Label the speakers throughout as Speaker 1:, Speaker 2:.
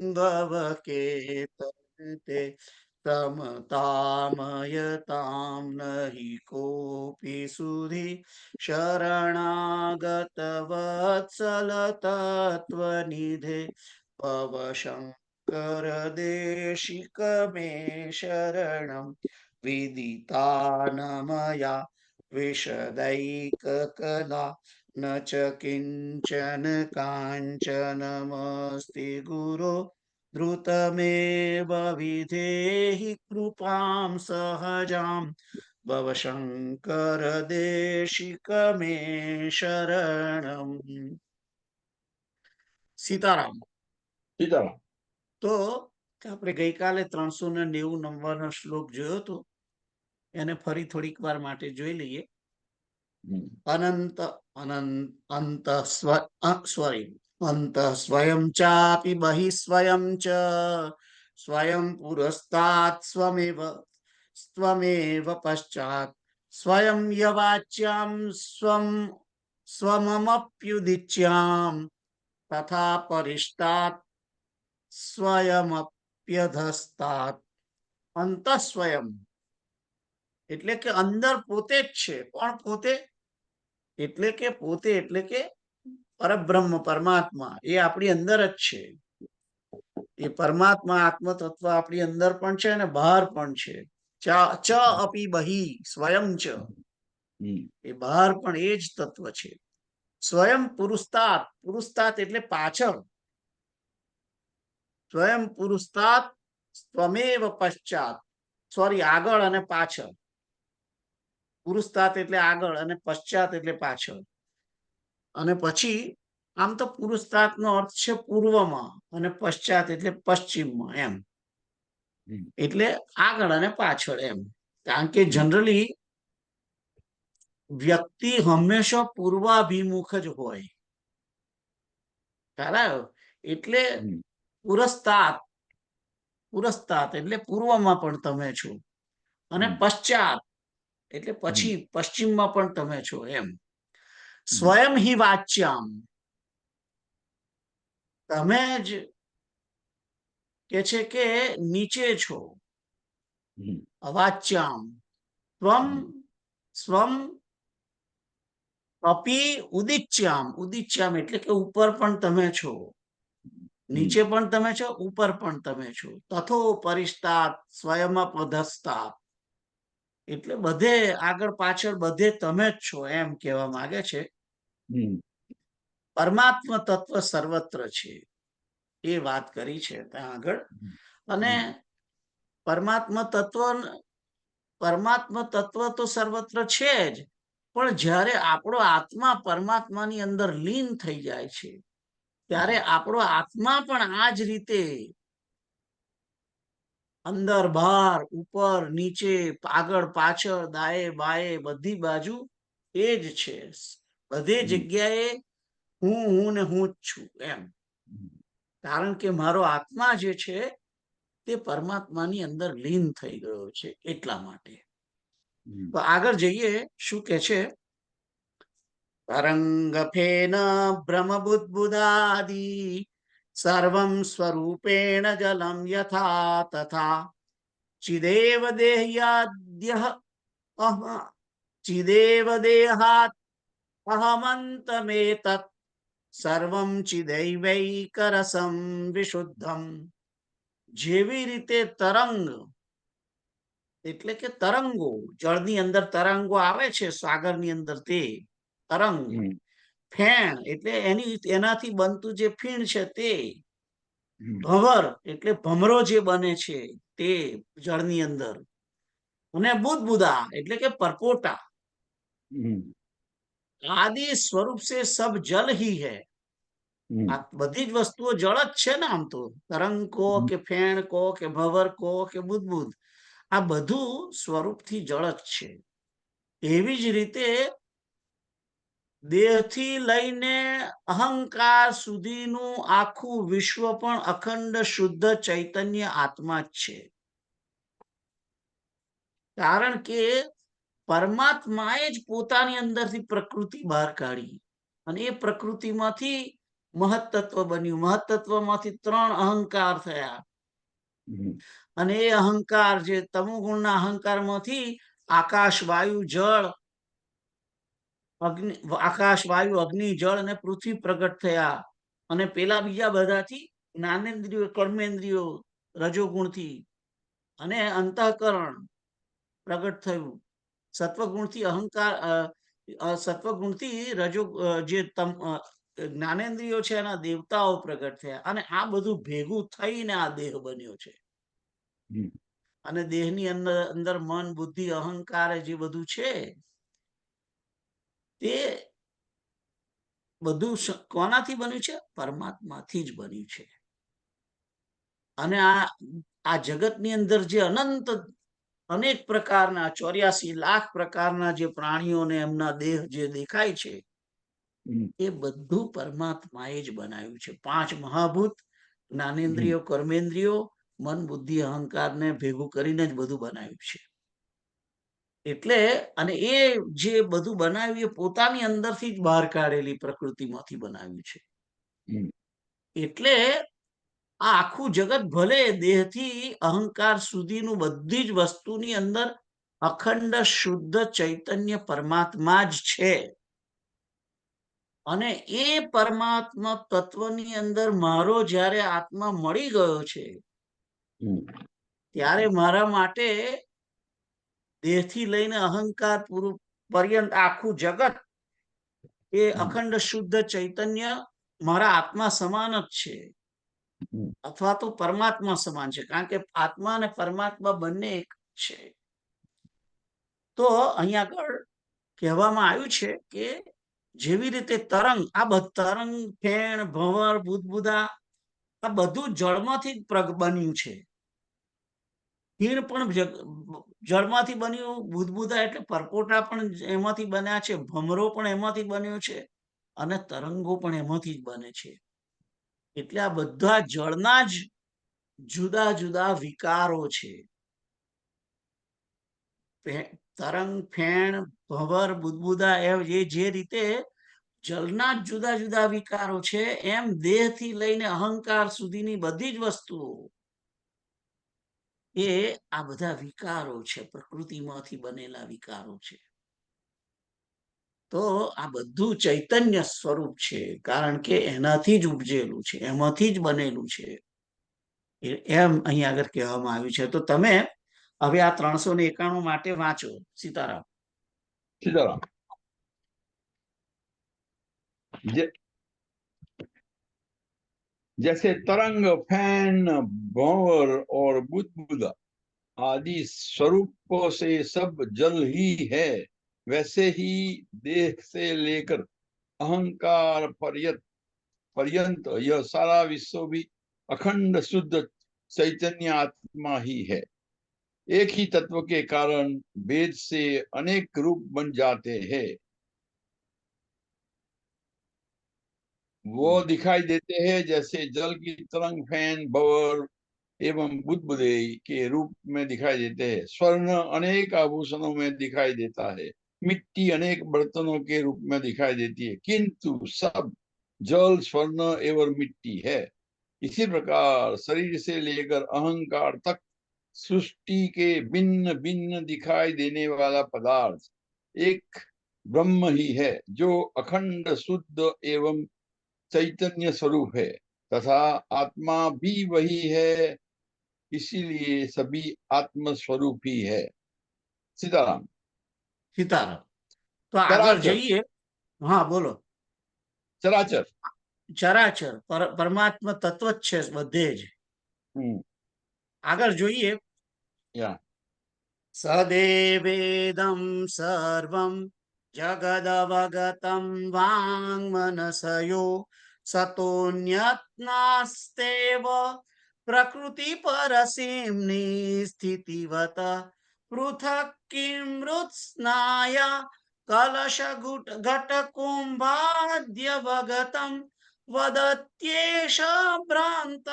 Speaker 1: भवकेतते समतामयतां नहि कोऽपि सुधि शरणागतवत्सल तत्त्वनिधे भव शङ्कर देशिक मे शरणं विदिता न मया विशदैककदा न च किञ्चन काञ्चनमस्ति गुरो द्रुतमेव विधेहि कृपां सहजां भव शङ्कर देशिक मे शरणम्। સીતારામ.
Speaker 2: સીતારામ.
Speaker 1: તો આપણે ગઈકાલે 390 નંબરનો શ્લોક જોયો હતો, એને ફરી થોડીક વાર માટે જોઈ લઈએ. અનંત અનંત અંત સ્વયં ચાપી બહિ સ્વયં ચ સ્વયં પુરસ્તાત સ્વમેવ પશ્ચાત સ્વયં યવાચ્યામ સ્વમપ્યુદિચ્યામ તથા પરિષ્ટાત સ્વયમપ્યધસ્તાત. અંત સ્વયં એટલે કે અંદર પોતે જ છે. કોણ પોતે? એટલે કે પોતે એટલે કે પરબ્રહ્મ પરમાત્મા, એ આપણી અંદર જ છે. એ પરમાત્મા આત્મ તત્વ આપણી અંદર પણ છે અને બહાર પણ છે. ચ અપી બહી સ્વયં ચ, એ બહાર પણ એ જ તત્વ છે. સ્વયં પુરુસ્તાત, પુરુસ્તાત એટલે પાછળ. સ્વયં પુરુસ્તાત સ્વમેવ પશ્ચાત, સોરી આગળ અને પાછળ. પુરુસ્તાત એટલે આગળ અને પશ્ચાત એટલે પાછળ. અને પછી આમ તો પુરુસ્તાત નો અર્થ છે પૂર્વમાં અને પશ્ચાત એટલે પશ્ચિમમાં એમ. એટલે આગળ અને પાછળ એમ. કારણ કે જનરલી વ્યક્તિ હંમેશા પૂર્વાભિમુખ જ હોય. બરાબર? એટલે પુરસ્તાત, પુરસ્તાત એટલે પૂર્વમાં પણ તમે છો, અને પશ્ચાત એટલે પછી પશ્ચિમમાં પણ તમે છો એમ. સ્વયં હિ વાચ્યામ, તમે જ કે છે કે નીચે છો. અવાચ્યામ સ્વમ સ્વમ અપી ઉદિચ્યામ, ઉદિચ્યામ એટલે કે ઉપર પણ તમે છો, નીચે પણ તમે છો, ઉપર પણ તમે છો. તથો પરિષ્ટાત સ્વયં પધસ્તાત એટલે બધે આગળ પાછળ બધે તમે જ છો એમ કહેવા માંગે છે. પરમાત્મા તત્વ સર્વત્ર છે એ વાત કરી છે ત્યાં આગળ. અને પરમાત્મા તત્વ તો સર્વત્ર છે જ, પણ જ્યારે આપણો આત્મા પરમાત્માની અંદર લીન થઈ જાય છે ત્યારે આપણો આત્મા પણ આ જ રીતે અંદર બહાર ઉપર નીચે આગળ પાછળ દાએ બાએ બધી બાજુ એ જ છે. બધે જગ્યાએ હું ને હું જ છું એમ. કારણ કે મારો આત્મા જે છે તે પરમાત્માની અંદર લીન થઈ ગયો છે એટલા માટે. તો આગળ જઈએ, શું કે છે? તરંગફેન બ્રહ્મબુદ્બુદાદિ સર્વં સ્વરૂપેણ જલમ યથા તથા ચિદેવ દેહ્યાદ્યઃ ચિદેવ દેહાત અહમંતમેતત સર્વં ચિદૈવૈકરસં વિશુદ્ધમ. જેવી રીતે તરંગ એટલે કે તરંગો, જળની અંદર તરંગો આવે છે સાગરની અંદર, તે તરંગ. ફેણ એટલે એનાથી બનતું જે ફીણ છે તે. ભંવર એટલે ભમરો જે બને છે તે જળની અંદર. અને બુદબુદા એટલે કે પરપોટા. આદि સ્વરૂપ से सब जल ही है. આ બધી જ વસ્તુઓ જળ જ છે ને. આમ તો તરંગ કો કે ફેણ કો કે ભંવર કો કે બુદબુદ, આ બધું સ્વરૂપથી જળ જ છે. એવી જ રીતે દેહથી લઈને અહંકાર સુધીનું આખું વિશ્વ પણ અખંડ શુદ્ધ ચૈતન્ય આત્મા જ છે. કારણ કે પરમાત્માએ જ પોતાની અંદરથી પ્રકૃતિ બહાર કાઢી અને એ પ્રકૃતિમાંથી મહત્તત્વ બન્યું. મહત્તત્વમાંથી 3 અહંકાર થયા. અને એ અહંકાર જે તમોગુણના અહંકારમાંથી આકાશ, વાયુ, જળ, અગ્નિ, આકાશ, વાયુ, અગ્નિ, જળ અને પૃથ્વી પ્રગટ થયા. અને પેલા બીજા બધાથી જ્ઞાનેન્દ્રિયો, કર્મેન્દ્રિયો, રજોગુણથી અને અંતઃકરણ પ્રગટ થયું. સત્વગુણથી અહંકાર, સત્વગુણથી રજો, જે જ્ઞાનેન્દ્રિયો છે એના દેવતાઓ પ્રગટ થયા. અને આ બધું ભેગું થઈને આ દેહ બન્યો છે. અને દેહની અંદર મન, બુદ્ધિ, અહંકાર જે બધું છે તે બધું કોનાથી બન્યું છે? પરમાત્માથી જ બન્યું છે. અને આ જગતની અંદર જે અનંત અનેક પ્રકારના 84 લાખ પ્રકારના જે પ્રાણીઓને એમના દેહ જે દેખાય છે એ બધું પરમાત્માએ જ બનાવ્યું છે. 5 મહાભૂત, જ્ઞાનેન્દ્રિયો, કર્મેન્દ્રિયો, મન, બુદ્ધિ, અહંકારને ભેગું કરીને જ બધું બનાવ્યું છે. એટલે અને એ જે બધું બનાવ્યું એ પોતાની અંદરથી જ બહાર કાઢેલી પ્રકૃતિમાંથી બનાવ્યું છે. એટલે આ આખું જગત ભલે દેહથી અહંકાર સુધીનું બધી જ વસ્તુની અંદર અખંડ શુદ્ધ ચૈતન્ય પરમાત્મા જ છે. અને એ પરમાત્મા તત્વની અંદર મારો જ્યારે આત્મા મળી ગયો છે ત્યારે મારા માટે દેહથી લઈને અહંકાર પૂરું પર્યંત આખું જગત એ અખંડ શુદ્ધ ચૈતન્ય મારા આત્મા સમાન જ છે, અથવા તો પરમાત્મા સમાન છે, કારણ કે આત્મા અને પરમાત્મા બંને એક છે. તો અહીંયા આગળ કહેવામાં આવ્યું છે કે જેવી રીતે તરંગ, આ તરંગ, ફેણ, ભંવર, બુદબુદા આ બધું જળમાંથી જ બન્યું છે. ખીણ પણ જળમાંથી બન્યું, બુદબુદા એટલે પરપોટા પણ એમાંથી બન્યા છે, ભમરો પણ એમાંથી બન્યો છે અને તરંગો પણ એમાંથી જ બને છે. એટલે આ બધા જળના જ જુદા જુદા વિકારો છે. તરંગ, ફેણ, ભંવર, બુદબુદા એ જે રીતે જળના જ જુદા જુદા વિકારો છે, એમ દેહથી લઈને અહંકાર સુધીની બધી જ વસ્તુઓ એ આ બધા વિકારો છે, પ્રકૃતિમાંથી બનેલા વિકારો છે. તો આ બધું ચૈતન્ય સ્વરૂપ છે, કારણ કે એનાથી જ ઉપજેલું છે, એમાંથી જ બનેલું છે, એમ અહીંયા આગળ કહેવામાં આવ્યું છે. તો તમે હવે આ 391 માટે વાંચો. સીતારામ.
Speaker 2: સીતારામ. जैसे तरंग, फैन, भंवर और बुदबुदा आदि स्वरूपों से सब जल ही है, वैसे ही देह से लेकर अहंकार पर्यंत यह सारा विश्व भी अखंड शुद्ध चैतन्य आत्मा ही है. एक ही तत्व के कारण भेद से अनेक रूप बन जाते हैं. वो दिखाई देते हैं जैसे जल की तरंग, फैन, भंवर एवं बुदबुदे के रूप में दिखाई देते हैं. स्वर्ण अनेक आभूषणों में दिखाई देता है, मिट्टी अनेक बर्तनों के रूप में दिखाई देती है, किंतु सब जल, स्वर्ण एवं मिट्टी है. इसी प्रकार शरीर से लेकर अहंकार तक सृष्टि के भिन्न भिन्न दिखाई देने वाला पदार्थ एक ब्रह्म ही है, जो अखंड शुद्ध एवं चैतन्य स्वरूप है, तथा आत्मा भी वही है, इसीलिए सभी आत्म स्वरूप ही है. सीताराम.
Speaker 1: सीताराम. तो આગળ જઈએ. હા બોલો.
Speaker 2: ચરાચર.
Speaker 1: ચરાચર પરમાત્મા તત્વ જ છે બધે જ. આગળ જોઈએ. સદેવેદમ સર્વમ જગદવગતમ વાંગમનસયો સતોન્યત્નાસ્તેવ પ્રકૃતિ પરસીમ્ની સ્થિતિવત પૃથક કિમૃત સ્નાયા કલશ ઘટ કુંભાદ્ય વગતમ વદત્યેષ ભ્રાંત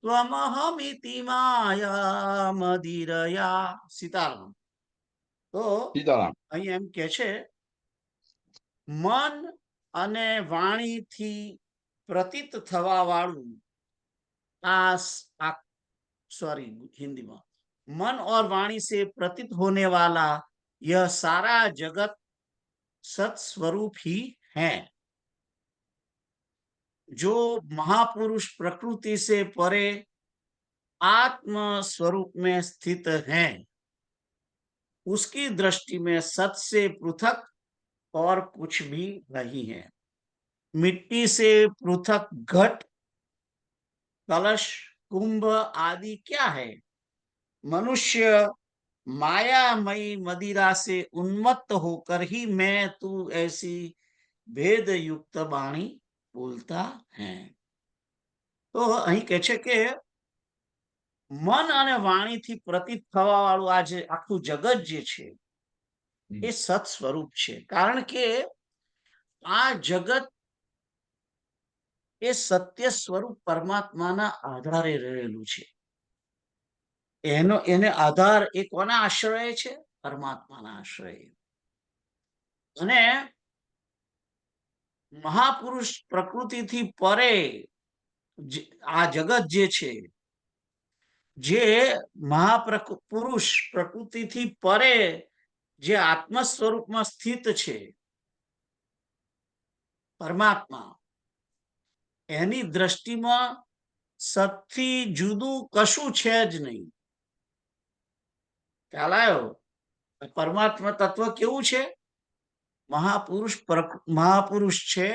Speaker 1: ત્વમહમિતિ માયા મદિરયા. સીતારામ. તો અહીં એમ કે છે મન અને વાણીથી પ્રતીત થવા વાળું सॉरी हिंदी में, मन और वाणी से प्रतीत होने वाला यह सारा जगत सत्स्वरूप ही है। जो महापुरुष प्रकृति से परे आत्म स्वरूप में स्थित है, उसकी दृष्टि में सत से पृथक और कुछ भी नहीं है। मिट्टी से पृथक घट, कलश, कुंभ आदि क्या है? मनुष्य मायामयी मदिरा से उन्मत्त होकर ही मैं तू ऐसी भेद युक्त वाणी बोलता है। तो અહીં કહે છે કે મન અને વાણીથી પ્રતીત થવા વાળું આ જે આખું જગત જે છે એ સત સ્વરૂપ છે, કારણ કે આ જગત એ સત્ય સ્વરૂપ પરમાત્માના આધારે રહેલું છે. એને આધાર એ કોના આશ્રય છે? પરમાત્માના આશ્રય. અને મહાપુરુષ પ્રકૃતિથી પરે આ જગત જે છે, જે મહાપુરુષ પ્રકૃતિથી પરે જે આત્મ સ્વરૂપમાં સ્થિત છે પરમાત્મા, એની દ્રષ્ટિમાં સતથી જુદું કશું છે જ નહીં. ખ્યાલ આવ્યો? પરમાત્મા તત્વ કેવું છે? મહાપુરુષ છે,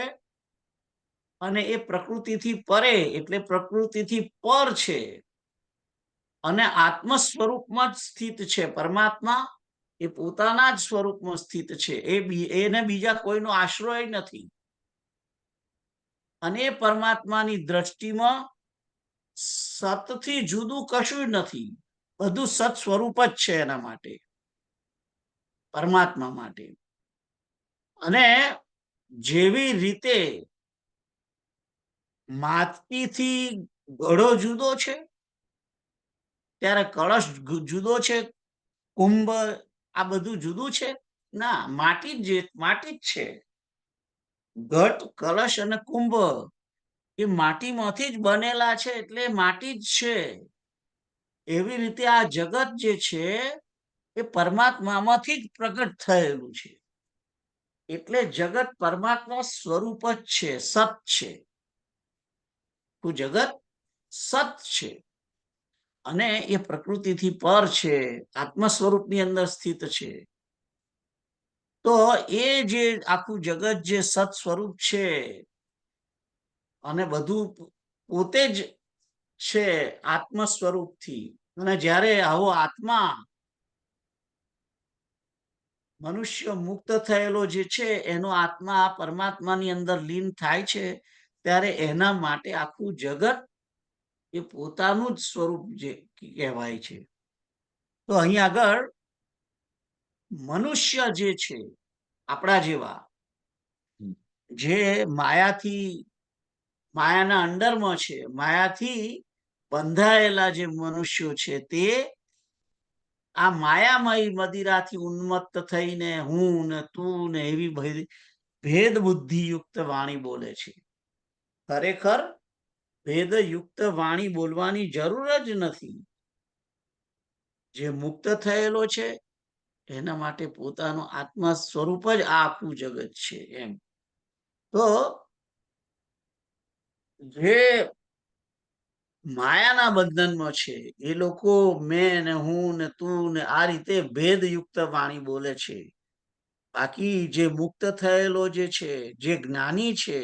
Speaker 1: અને એ પ્રકૃતિથી પરે એટલે પ્રકૃતિથી પર છે, અને આત્મ સ્વરૂપમાં જ સ્થિત છે. પરમાત્મા એ પોતાના જ સ્વરૂપમાં સ્થિત છે, એને બીજા કોઈનો આશ્રય નથી. અને એ પરમાત્માની દ્રષ્ટિમાં સતથી જુદું કશું જ નથી, બધું સત સ્વરૂપ જ છે એના માટે, પરમાત્મા માટે. અને જેવી રીતે માટીથી ઘડો જુદો છે, ત્યારે કળશ જુદો છે, કુંભ આ બધું જુદું છે? ના, માટી જ છે. ઘટ, કલશ અને કુંભ એ માટીમાંથી જ બનેલા છે, એટલે માટી જ છે. એવી રીતે આ જગત જે છે એ પરમાત્મામાંથી જ પ્રગટ થયેલું છે, એટલે જગત પરમાત્મા સ્વરૂપ જ છે, સત છે. જગત સત છે, અને એ પ્રકૃતિથી પર છે, આત્મ સ્વરૂપની અંદર સ્થિત છે. તો એ જે આખું જગત જે સત સ્વરૂપ છે અને બધું પોતે જ છે આત્મ સ્વરૂપથી, અને જ્યારે આવો આત્મા મનુષ્ય મુક્ત થયેલો જે છે એનો આત્મા પરમાત્માની અંદર લીન થાય છે, ત્યારે એના માટે આખું જગત એ પોતાનું જ સ્વરૂપ જે કહેવાય છે. તો અહીં આગળ મનુષ્ય જે છે આપણા જેવા, જે માયાના અંડરમાં છે, માયાથી બંધાયેલા જે મનુષ્યો છે, તે આ માયામય મદિરાથી ઉન્મત્ત થઈને હું ને તું ને એવી ભેદ બુદ્ધિયુક્ત વાણી બોલે છે. ખરેખર ભેદયુક્ત વાણી બોલવાની જરૂર જ નથી. જે મુક્ત થયેલો છે એના માટે પોતાનું આત્મા સ્વરૂપ જ આ આખું જગત છે. એમ તો જે માયાના બંધનમાં છે એ લોકો મેં ને હું ને તું ને આ રીતે ભેદયુક્ત વાણી બોલે છે. બાકી જે મુક્ત થયેલો જે છે, જે જ્ઞાની છે,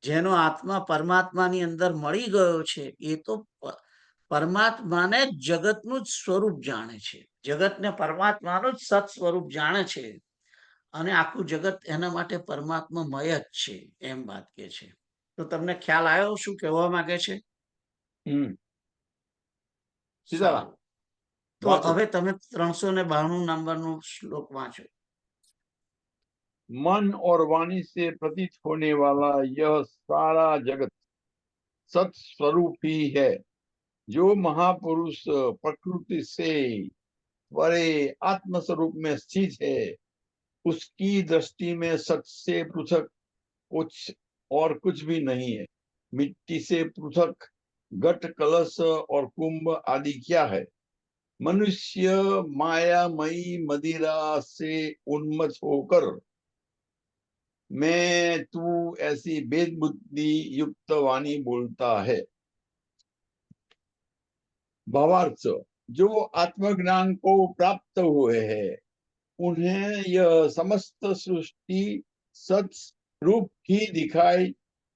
Speaker 1: જેનો આત્મા પરમાત્માની અંદર મળી ગયો છે, એ તો પરમાત્માને જગતનું જ સ્વરૂપ જાણે છે, જગતને પરમાત્માનું જ સત સ્વરૂપ જાણે છે, અને આખું જગત એના માટે પરમાત્મામય જ છે, એમ વાત કે છે. તો તમને ખ્યાલ આવ્યો શું કહેવા માંગે છે? તો હવે તમે 392 નંબરનો શ્લોક વાંચો.
Speaker 2: मन और वाणी से प्रतीत होने वाला यह सारा जगत सत स्वरूप ही है. जो महापुरुष प्रकृति से परे आत्म स्वरूप में स्थित है, उसकी दृष्टि में सत से पृथक कुछ और कुछ भी नहीं है। मिट्टी से पृथक घट, कलश और कुंभ आदि क्या है? मनुष्य मायामयी मदिरा से उन्मत्त होकर मैं तू ऐसी भेद बुद्धि युक्त वाणी बोलता है। भावार्थ, जो आत्मज्ञान को प्राप्त हुए हैं उन्हें यह समस्त सृष्टि सत रूप ही दिखाई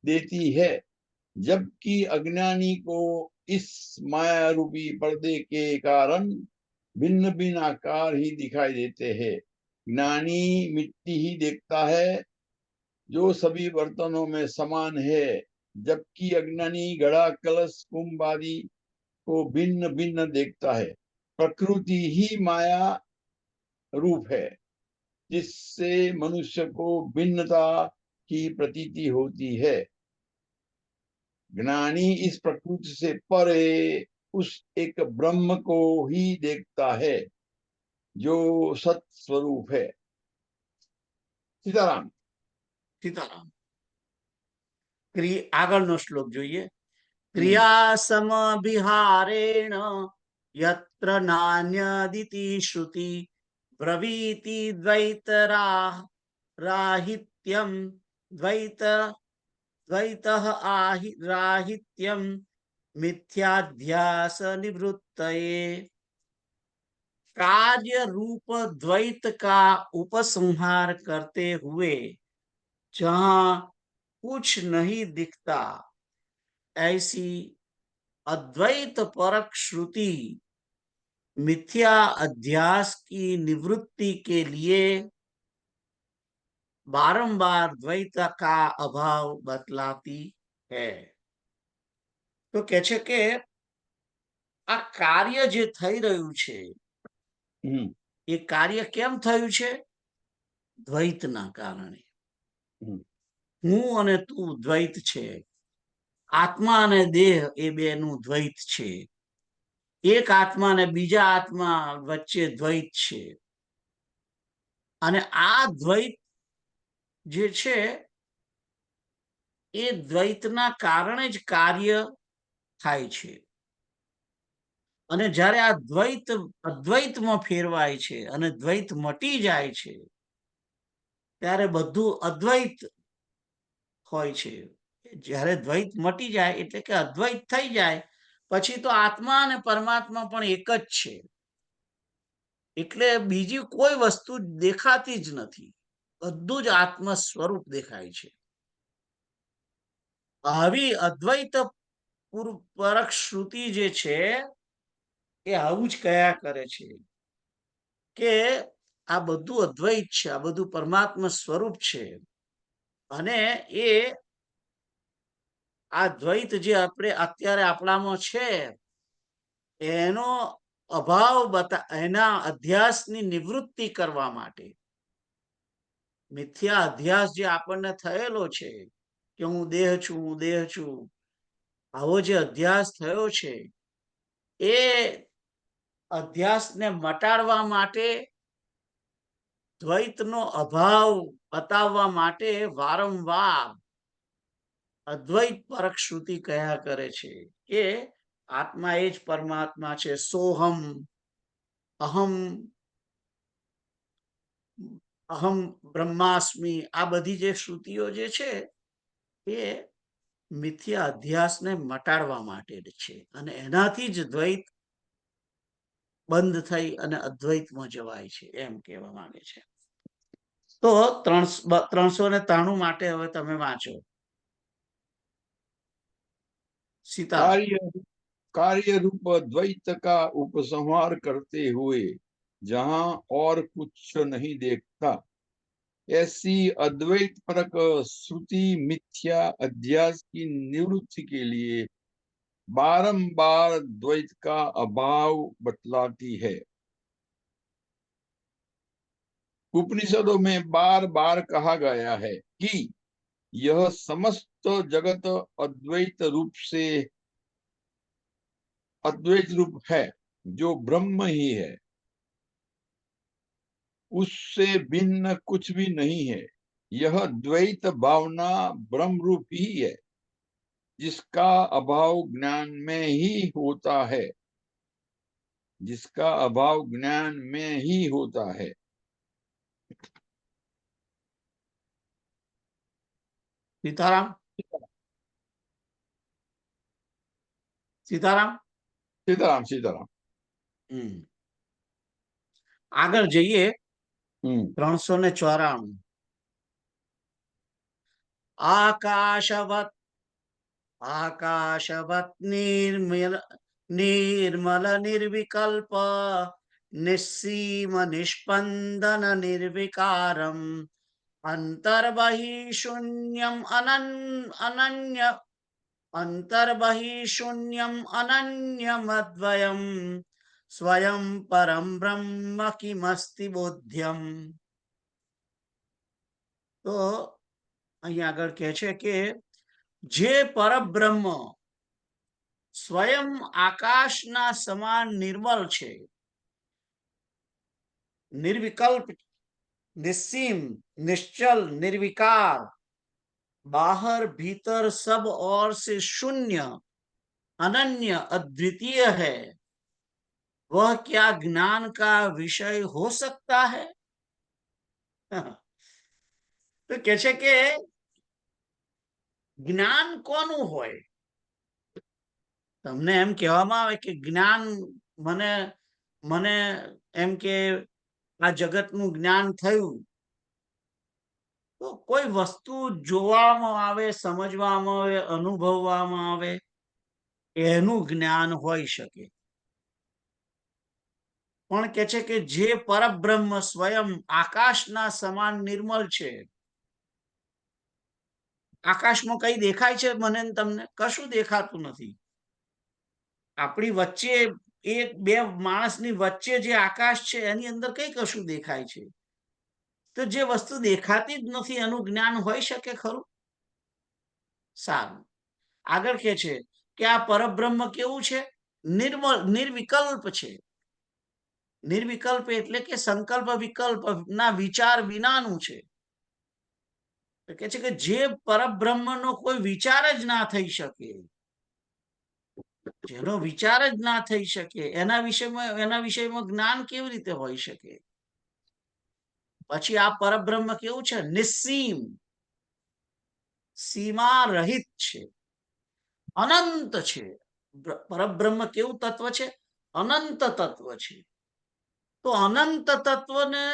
Speaker 2: देती है, जबकि अज्ञानी को इस माया रूपी पर्दे के कारण भिन्न भिन्न आकार ही दिखाई देते हैं। ज्ञानी मिट्टी ही देखता है जो सभी बर्तनों में समान है, जबकि अज्ञानी घड़ा, कलश, कुंभ आदि को भिन्न भिन्न देखता है। प्रकृति ही माया रूप है जिससे मनुष्य को भिन्नता की प्रतीति होती है। ज्ञानी इस प्रकृति से परे उस एक ब्रह्म को ही देखता है जो सत स्वरूप है। सीताराम।
Speaker 1: સીતારામ. આગળનો શ્લોક જોઈએ.
Speaker 2: हम्म,
Speaker 1: ક્રિયા સમવિહારેણ યત્ર નાન્યદિતિ શ્રુતિ બ્રવીતિ રાહિત્યમ દ્વૈતઃ રાહિત્યમ मिथ्याध्यास निवृत्तये. कार्य रूप द्वैत का उपसंहार करते हुए जहां कुछ नहीं दिखता ऐसी अद्वैत परक श्रुति मिथ्या अध्यास की निवृत्ति के लिए बारंबार द्वैत का अभाव बतलाती है. તો કે છે કે આ કાર્ય જે થઈ રહ્યું છે
Speaker 2: हम्म,
Speaker 1: એ કાર્ય કેમ થયું છે? દ્વૈતના કારણે.
Speaker 2: हम्म,
Speaker 1: હું અને તું દ્વૈત છે, આત્મા અને દેહ એ બેનું દ્વૈત છે, એક આત્મા અને બીજા આત્મા વચ્ચે દ્વૈત છે. અને આ દ્વૈત જે છે એ દ્વૈતના કારણે જ કાર્ય થાય છે. અને જ્યારે આ દ્વૈત અદ્વૈતમાં ફેરવાય છે અને દ્વૈત મટી જાય છે ત્યારે બધું અદ્વૈત હોય છે. જ્યારે દ્વૈત મટી જાય એટલે કે અદ્વૈત થઈ જાય પછી તો આત્મા અને પરમાત્મા પણ એક જ છે. એટલે બીજી કોઈ વસ્તુ દેખાતી જ નથી, બધું જ આત્મ સ્વરૂપ દેખાય છે. આવી અદ્વૈત પરક શ્રુતિ જે છે એ આવું જ કયા કરે છે કે આ બધું અદ્વૈત છે, આ બધું પરમાત્મા સ્વરૂપ છે. અને એ આ દ્વૈત જે આપણે અત્યારે આપણામાં છે એનો અભાવ એના અધ્યાસની નિવૃત્તિ કરવા માટે, મિથ્યા અધ્યાસ જે આપણને થયેલો છે કે હું દેહ છું, હું દેહ છું, આવો જે અધ્યાસ થયો છે એ અધ્યાસને મટાડવા માટે, દ્વૈતનો અભાવ બતાવવા માટે વારંવાર અદ્વૈત પરક શ્રુતિ કયા કરે છે કે આત્મા એ જ પરમાત્મા છે. સોહમ, અહમ, અહમ બ્રહ્માસ્મિ, આ બધી જે શ્રુતિઓ જે છે એ મિથ્યા અધ્યાસને મટાડવા માટે છે અને એનાથી જ દ્વૈત બંધ થઈ અને અદ્વૈતમાં જવાય છે એમ કહેવા માંગે છે. તો 393 માટે હવે તમે વાંચો. सीताराम.
Speaker 2: कार्य कार्य रूप द्वैत का उपसंहार करते हुए जहां और कुछ नहीं देखता ऐसी अद्वैत परक श्रुति मिथ्या अध्यास की निवृत्ति के लिए बारंबार द्वैत का अभाव बतलाती है। उपनिषदों में बार बार कहा गया है कि यह समस्त जगत अद्वैत रूप है जो ब्रह्म ही है, उससे भिन्न कुछ भी नहीं है। यह द्वैत भावना ब्रह्म रूप ही है, जिसका अभाव ज्ञान में ही होता है, जिसका अभाव ज्ञान में ही होता है।
Speaker 1: सीताराम सीताराम
Speaker 2: सीताराम सीताराम।
Speaker 1: આગળ જઈએ 394 આકાશવત નિર્મલ નિર્વિકલ્પ નિસ્સીમ નિષ્પંદન નિર્વિકારમ અંતર્બહિ શૂન્યમ અનન્ય અંતર્બહિશૂન્યમ અનન્યમદ્વયમ સ્વયં પરમ બ્રહ્મ કિમસ્તિ બોધ્યમ. તો અહીં આગળ કહે છે કે જે પરબ્રહ્મ સ્વયં આકાશના સમાન નિર્મળ છે, નિર્વિકલ્પ, निस्सीम, निश्चल, निर्विकार, बाहर भीतर सब ओर से शून्य, अनन्य, अद्वितीय है, वह क्या ज्ञान का विषय हो सकता है? तो कहे छे के ज्ञान कोनु होय? तमने एम कहेवामां आवे के ज्ञान मने मने एम के आ जगतનું જ્ઞાન થયું, તો કોઈ વસ્તુ જોવામાં આવે, સમજવામાં આવે, અનુભવવામાં આવે, એનું જ્ઞાન હોઈ શકે. પણ કે છે કે જે પરબ્રહ્મ સ્વયં આકાશના સમાન નિર્મળ છે, આકાશમાં કઈ દેખાય છે મને ને તમને? કશું દેખાતું નથી. આપણી વચ્ચે એક બે માણસની વચ્ચે જે આકાશ છે એની અંદર કઈ કશું દેખાય છે? તો જે વસ્તુ દેખાતી જ નથી એનું જ્ઞાન હોઈ શકે ખરું? સારું, આગળ કે છે કે આ પરબ્રહ્મ કેવું છે? નિર્મળ, નિર્વિકલ્પ છે. નિર્વિકલ્પ એટલે કે સંકલ્પ વિકલ્પ ના વિચાર વિનાનું છે. કે છે કે જે પરબ્રહ્મનો કોઈ વિચાર જ ના થઈ શકે, જેનો વિચાર જ ના થઈ શકે, એના વિષયમાં જ્ઞાન કેવી રીતે હોઈ શકે? પછી આ પરબ્રહ્મ કેવું છે? નિસ્સીમ, સીમા રહિત છે, અનંત છે. પરબ્રહ્મ કેવું તત્વ છે? અનંત તત્વ છે. તો અનંત તત્વને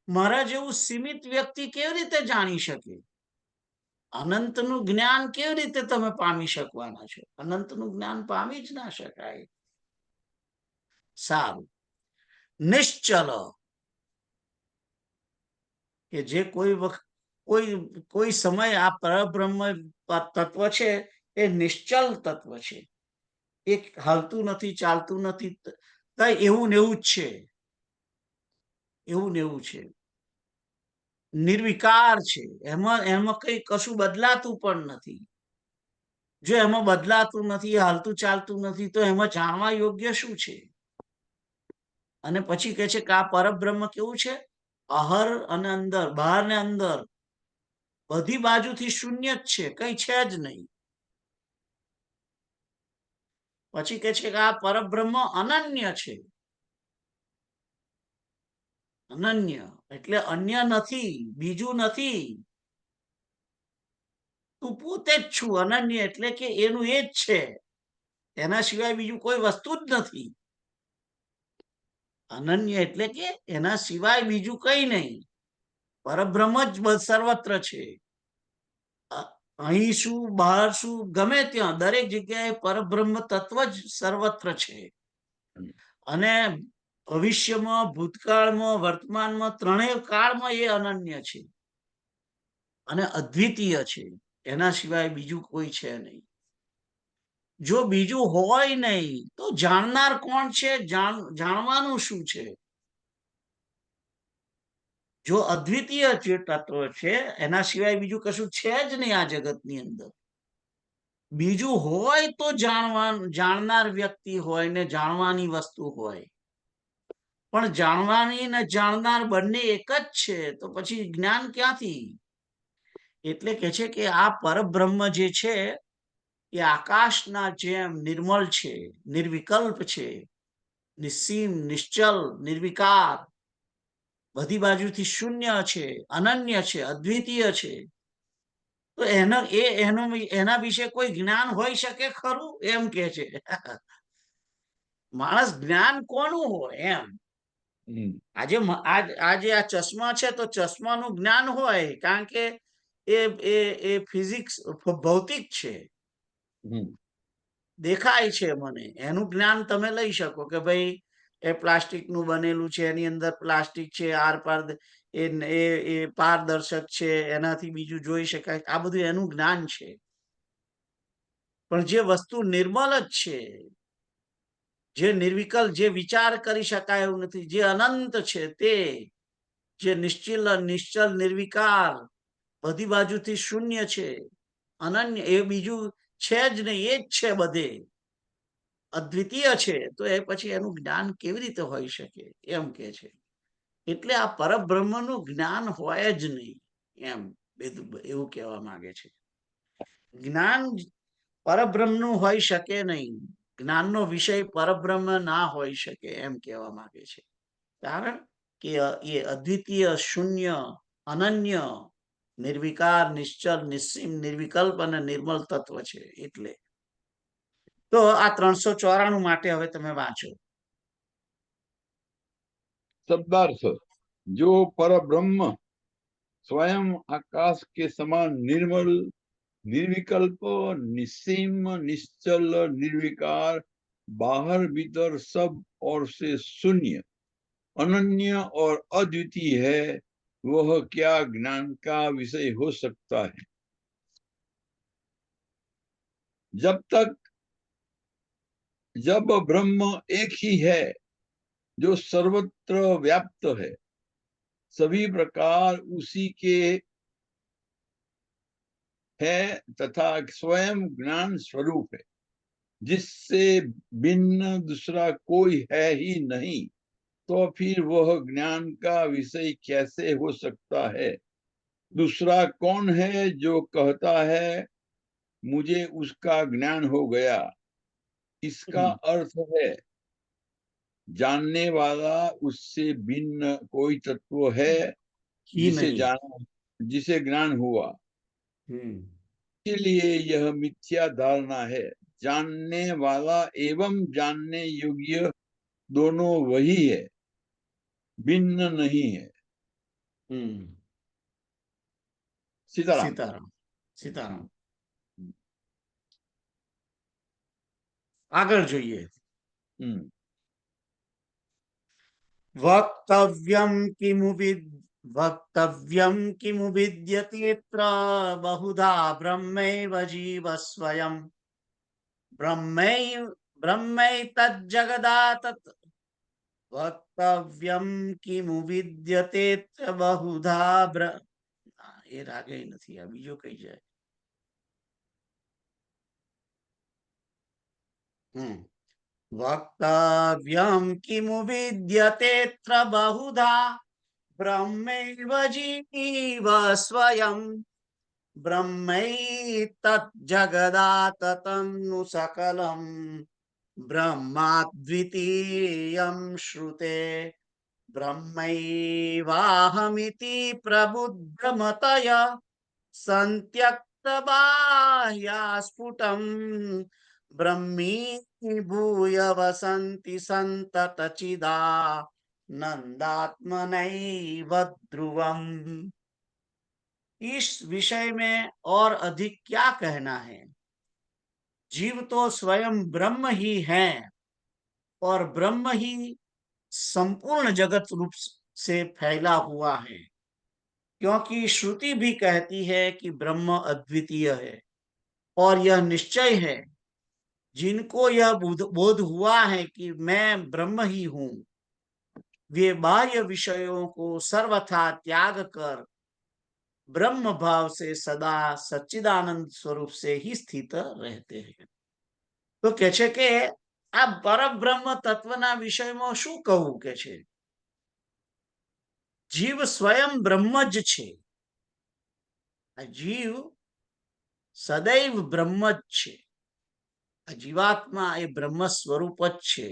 Speaker 1: મારા જેવું સીમિત વ્યક્તિ કેવી રીતે જાણી શકે? અનંતનું જ્ઞાન કેવી રીતે તમે પામી શકવાના છો? અનંતનું જ્ઞાન પામી જ ના શકાય. સારું, નિશ્ચલ, કે જે કોઈ સમય આ પરબ્રહ્મ તત્વ છે એ નિશ્ચલ તત્વ છે. એક હાલતું નથી, ચાલતું નથી, કઈ એવું ને એવું જ છે, એવું ને એવું છે. નિર્વિકાર છે, એમાં કઈ કશું બદલાતું પણ નથી. જો એમાં બદલાતું નથી, હાલતું ચાલતું નથી, તો એમાં જાણવા યોગ્ય શું છે? અને પછી કહે છે કે આ પરબ્રહ્મ કેવું છે? અહર અને અંદર, બહાર ને અંદર, બધી બાજુથી શૂન્ય જ છે, કઈ છે જ નહીં. પછી કહે છે કે આ પરબ્રહ્મ અનન્ય છે. અનન્ય એટલે અન્ય નથી, બીજું નથી. તું પોતે જ છું. અનન્ય એટલે કે એનું એ જ છે, એના સિવાય બીજું કોઈ વસ્તુ જ નથી. અનન્ય એટલે કે એના સિવાય બીજું કઈ નહીં. પરબ્રહ્મ જ સર્વત્ર છે. અહીં શું, બહાર શું, ગમે ત્યાં દરેક જગ્યાએ પરબ્રહ્મ તત્વ જ સર્વત્ર છે. અને ભવિષ્યમાં, ભૂતકાળમાં, વર્તમાનમાં, ત્રણેય કાળમાં એ અનન્ય છે અને અદ્વિતીય છે. એના સિવાય બીજું કોઈ છે નહીં. જો બીજું હોય નહીં તો જાણનાર કોણ છે? જાણવાનું શું છે? જો અદ્વિતીય જે તત્વ છે એના સિવાય બીજું કશું છે જ નહીં આ જગતની અંદર. બીજું હોય તો જાણનાર વ્યક્તિ હોય ને જાણવાની વસ્તુ હોય, પણ જાણવાની ને જાણનાર બંને એક જ છે, તો પછી જ્ઞાન ક્યાંથી? એટલે કે છે કે આ પરબ્રહ્મ જે છે એ આકાશના જેમ નિર્મળ છે, નિર્વિકલ્પ છે, નિસ્સીમ, નિશ્ચલ, નિર્વિકાર, બધી બાજુથી શૂન્ય છે, અનન્ય છે, અદ્વિતીય છે. તો એના વિશે કોઈ જ્ઞાન હોઈ શકે ખરું? એમ કે છે. માણસ જ્ઞાન કોનું હોય એમ. આજે આ ચશ્મા છે તો ચશ્માનું જ્ઞાન હોય, કારણ કે એ ફિઝિક્સ ભૌતિક છે, દેખાય છે મને, એનું જ્ઞાન તમે લઈ શકો કે ભાઈ એ પ્લાસ્ટિકનું બનેલું છે, એની અંદર પ્લાસ્ટિક છે, આર પાર એ પારદર્શક છે, એનાથી બીજું જોઈ શકાય, આ બધું એનું જ્ઞાન છે. પણ જે વસ્તુ નિર્મલ જ છે, જે નિર્વિકલ્પ, જે વિચાર કરી શકાય એવું નથી, જે અનંત છે, તે જે નિશ્ચલ નિર્વિકાર, બધી બાજુથી શૂન્ય છે, અનન્ય, એ બીજું છે જ નહીં, એ જ છે બધે, અદ્વિતીય છે. તો એ પછી એનું જ્ઞાન કેવી રીતે હોઈ શકે એમ કે છે. એટલે આ પરબ્રહ્મનું જ્ઞાન હોય જ નહીં એમ એવું કહેવા માંગે છે. જ્ઞાન પરબ્રહ્મનું હોઈ શકે નહીં, જ્ઞાનનો વિષય પરબ્રહ્મ ના હોઈ શકે એમ કહેવા માંગે છે. કારણ કે એ અદ્વિતીય, શૂન્ય, અનન્ય, નિર્વિકાર, નિશ્ચલ, નિસ્સીમ, નિર્વિકલ્પ અને નિર્મલ તત્વ છે. એટલે તો આ 394 માટે હવે તમે વાંચો.
Speaker 2: शब्दार्थ। जो परब्रह्म स्वयं आकाश के समान निर्मल, निर्विकल्प, निस्सीम, निश्चल, निर्विकार, बाहर भीतर सब और से शून्य, अनन्य और अद्वितीय है, वह क्या ज्ञान का विषय हो सकता है? जब ब्रह्म एक ही है जो सर्वत्र व्याप्त है, सभी प्रकार उसी के है तथा स्वयं ज्ञान स्वरूप है, जिससे भिन्न दूसरा कोई है ही नहीं, तो फिर वह ज्ञान का विषय कैसे हो सकता है? दूसरा कौन है जो कहता है मुझे उसका ज्ञान हो गया? इसका अर्थ है जानने वाला उससे भिन्न कोई तत्व है जिसे ज्ञान हुआ। इसलिए यह मिथ्या धारणा है। जानने वाला एवं जानने योग्य दोनों वही है, भिन्न नहीं है। सीताराम।
Speaker 1: सीताराम सीताराम। આગળ જોઈએ. वक्तव्यं किमु विद्यतेऽत्र बहुधा ब्रह्मैव जीव स्वयं ब्रह्मैतज्जगदातत् वक्तव्यं किमु विद्यतेऽत्र बहुधा એ રાગે નથી, આ બીજો કઈ જાય. वक्तव्यं किमु विद्यतेऽत्र बहुधा ब्रह्मैव जीव स्वयं ब्रह्मैतज्जगदाततन्नु सकलं ब्रह्माद्वितीयं श्रुते ब्रह्मैवाहमिति प्रबुद्धमतय सन्त्यक्तबाह्या स्फुटम् ब्रह्मीभूय वसन्ति सन्ततचिदानन्दात्मनैव ध्रुवम्. इस विषय में और अधिक क्या कहना है? जीव तो स्वयं ब्रह्म ही है और ब्रह्म ही संपूर्ण जगत रूप से फैला हुआ है, क्योंकि श्रुति भी कहती है कि ब्रह्म अद्वितीय है और यह निश्चय है. जिनको यह बोध हुआ है कि मैं ब्रह्म ही हूं, वे बाह्य विषयों को सर्वथा त्याग कर ब्रह्म भाव से सदा सच्चिदानंद स्वरूप से ही स्थित रहते हैं. तो कहे छे के आ परब्रह्म तत्वना विषयमां शुं कहવું के छे? जीव स्वयं ब्रह्म ज छे આ જીવ સદૈવ બ્રહ્મ જ છે. આ જીવાત્મા એ બ્રહ્મ સ્વરૂપ જ છે.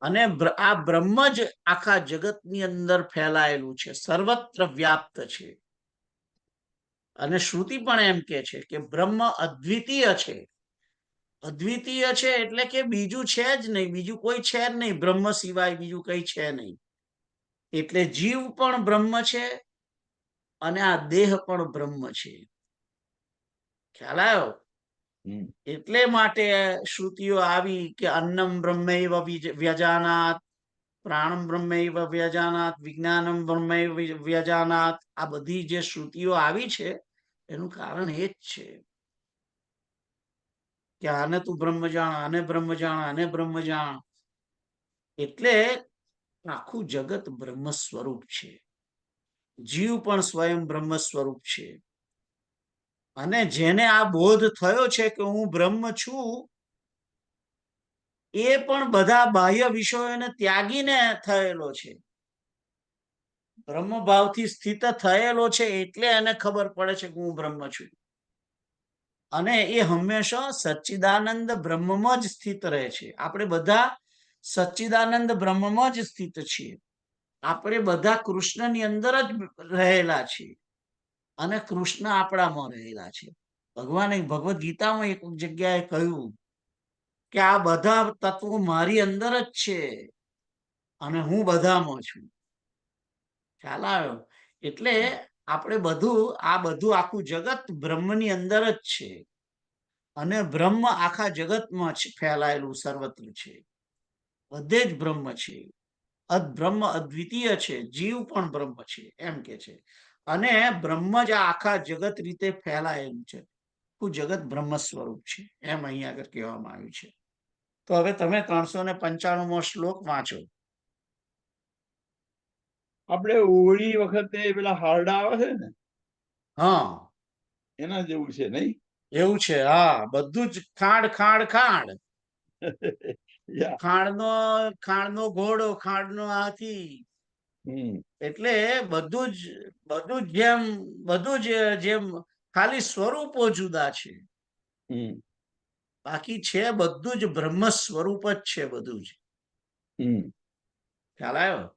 Speaker 1: અને આ બ્રહ્મ જ આખા જગતની અંદર ફેલાયેલું છે, સર્વત્ર વ્યાપ્ત છે. અને શ્રુતિ પણ એમ કે છે કે બ્રહ્મ અદ્વિતીય છે. અદ્વિતીય છે એટલે કે બીજું છે જ નહીં, બીજું કોઈ છે જ નહીં, બ્રહ્મ સિવાય બીજું કઈ છે નહીં. એટલે જીવ પણ બ્રહ્મ છે અને આ દેહ પણ બ્રહ્મ છે. ખ્યાલ આવ્યો? એટલે માટે શ્રુતિઓ આવી કે અન્નમ બ્રહ્મૈવ વ્યજાનાત, પ્રાણમ બ્રહ્મૈવ વ્યજાનાત, વિજ્ઞાનમ બ્રહ્મૈવ વ્યજાનાત. આ બધી જે શ્રુતિઓ આવી છે એનું કારણ એ જ છે કે આને તું બ્રહ્મ જાણ, આને બ્રહ્મ જાણ, આને બ્રહ્મ જાણ. એટલે આખું જગત બ્રહ્મ સ્વરૂપ છે. જીવ પણ સ્વયં બ્રહ્મ સ્વરૂપ છે. અને જેને આ બોધ થયો છે કે હું બ્રહ્મ છું, એ પણ બધા બાહ્ય વિષયોને ત્યાગીને થયેલો છે. બ્રહ્મ ભાવથી સ્થિત થયેલો છે એટલે એને ખબર પડે છે કે હું બ્રહ્મ છું. અને એ હંમેશા સચ્ચિદાનંદ બ્રહ્મમાં જ સ્થિત રહે છે. આપણે બધા સચ્ચિદાનંદ બ્રહ્મમાં જ સ્થિત છીએ. આપણે બધા કૃષ્ણની અંદર જ રહેલા છીએ અને કૃષ્ણ આપણામાં રહેલા છે. ભગવાને ભગવદ્ ગીતામાં એક જગ્યાએ કહ્યું કે આ બધા તત્વો મારી અંદર જ છે અને હું બધામાં છું. ખ્યાલ આવ્યો? એટલે આપણે આ બધું આખું જગત બ્રહ્મની અંદર જ છે અને બ્રહ્મ આખા જગતમાં ફેલાયેલું સર્વત્ર છે. બધે જ બ્રહ્મ છે. બ્રહ્મ અદ્વિતીય છે. જીવ પણ બ્રહ્મ છે એમ કે છે. અને બ્રહ્મ જ આખા જગત રીતે ફેલાયેલું છે. આખું જગત બ્રહ્મ સ્વરૂપ છે એમ અહીંયા આગળ કહેવામાં આવ્યું છે. તો હવે તમે 395મો શ્લોક વાંચો.
Speaker 2: આપણે હોળી વખતે પેલા હારડા આવે છે ને,
Speaker 1: હા,
Speaker 2: એના જેવું છે નહીં?
Speaker 1: એવું છે. હા, બધું જ ખાંડ ખાંડ ખાંડ.
Speaker 2: યા.
Speaker 1: ખાંડનો ઘોડો, ખાંડનો હાથી. એટલે બધું જ જેમ ખાલી સ્વરૂપો જુદા છે, બાકી છે બધું જ બ્રહ્મ સ્વરૂપ જ છે. બધું જ ખ્યાલ આવ્યો?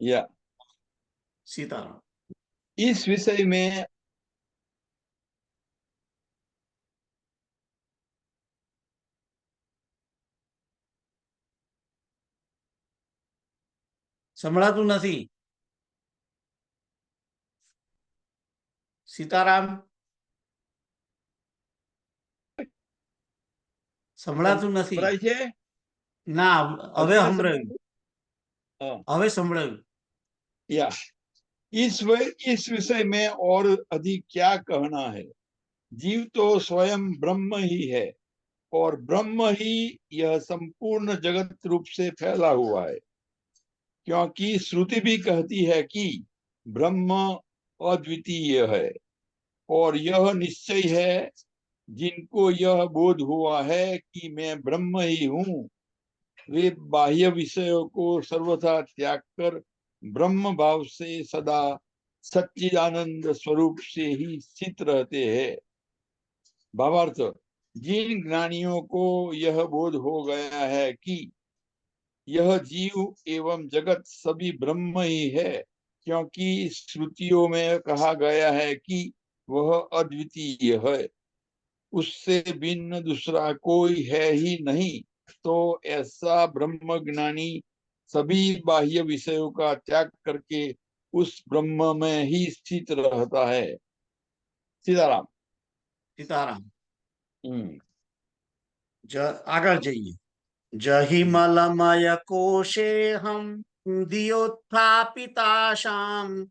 Speaker 2: या
Speaker 1: सीताराम.
Speaker 2: इस विषय में
Speaker 1: સંભળાતું નથી. સીતારામ, સંભળાતું નથી.
Speaker 2: संभळाय છે?
Speaker 1: ના, હવે
Speaker 2: અત્યારે
Speaker 1: સંભળાયું.
Speaker 2: हाँ,
Speaker 1: હવે સંભળાયું.
Speaker 2: या इस विषय में और अधिक क्या कहना है? जीव तो स्वयं ब्रह्म ही है और ब्रह्म ही यह संपूर्ण जगत रूप से फैला हुआ है, क्योंकि श्रुति भी कहती है कि ब्रह्म अद्वितीय है और यह निश्चय है जिनको यह बोध हुआ है कि मैं ब्रह्म ही हूँ, वे बाह्य विषयों को सर्वथा त्याग कर ब्रह्म भाव से सदा सच्चिदानंद स्वरूप से ही स्थित रहते हैं. भावार्थ, जिन ज्ञानियों को यह बोध हो गया है कि यह जीव एवं जगत सभी ब्रह्म ही है, क्योंकि श्रुतियों में कहा गया है कि वह अद्वितीय है, उससे भिन्न दूसरा कोई है ही नहीं, तो ऐसा ब्रह्म ज्ञानी सभी बाह्य विषयों का त्याग करके उस ब्रह्म में ही स्थित रहता है. सीताराम.
Speaker 1: સીતારામ. આગળ જઈએ. જહિમલમય કોશેહમ દિયોત્થાપિતાશામ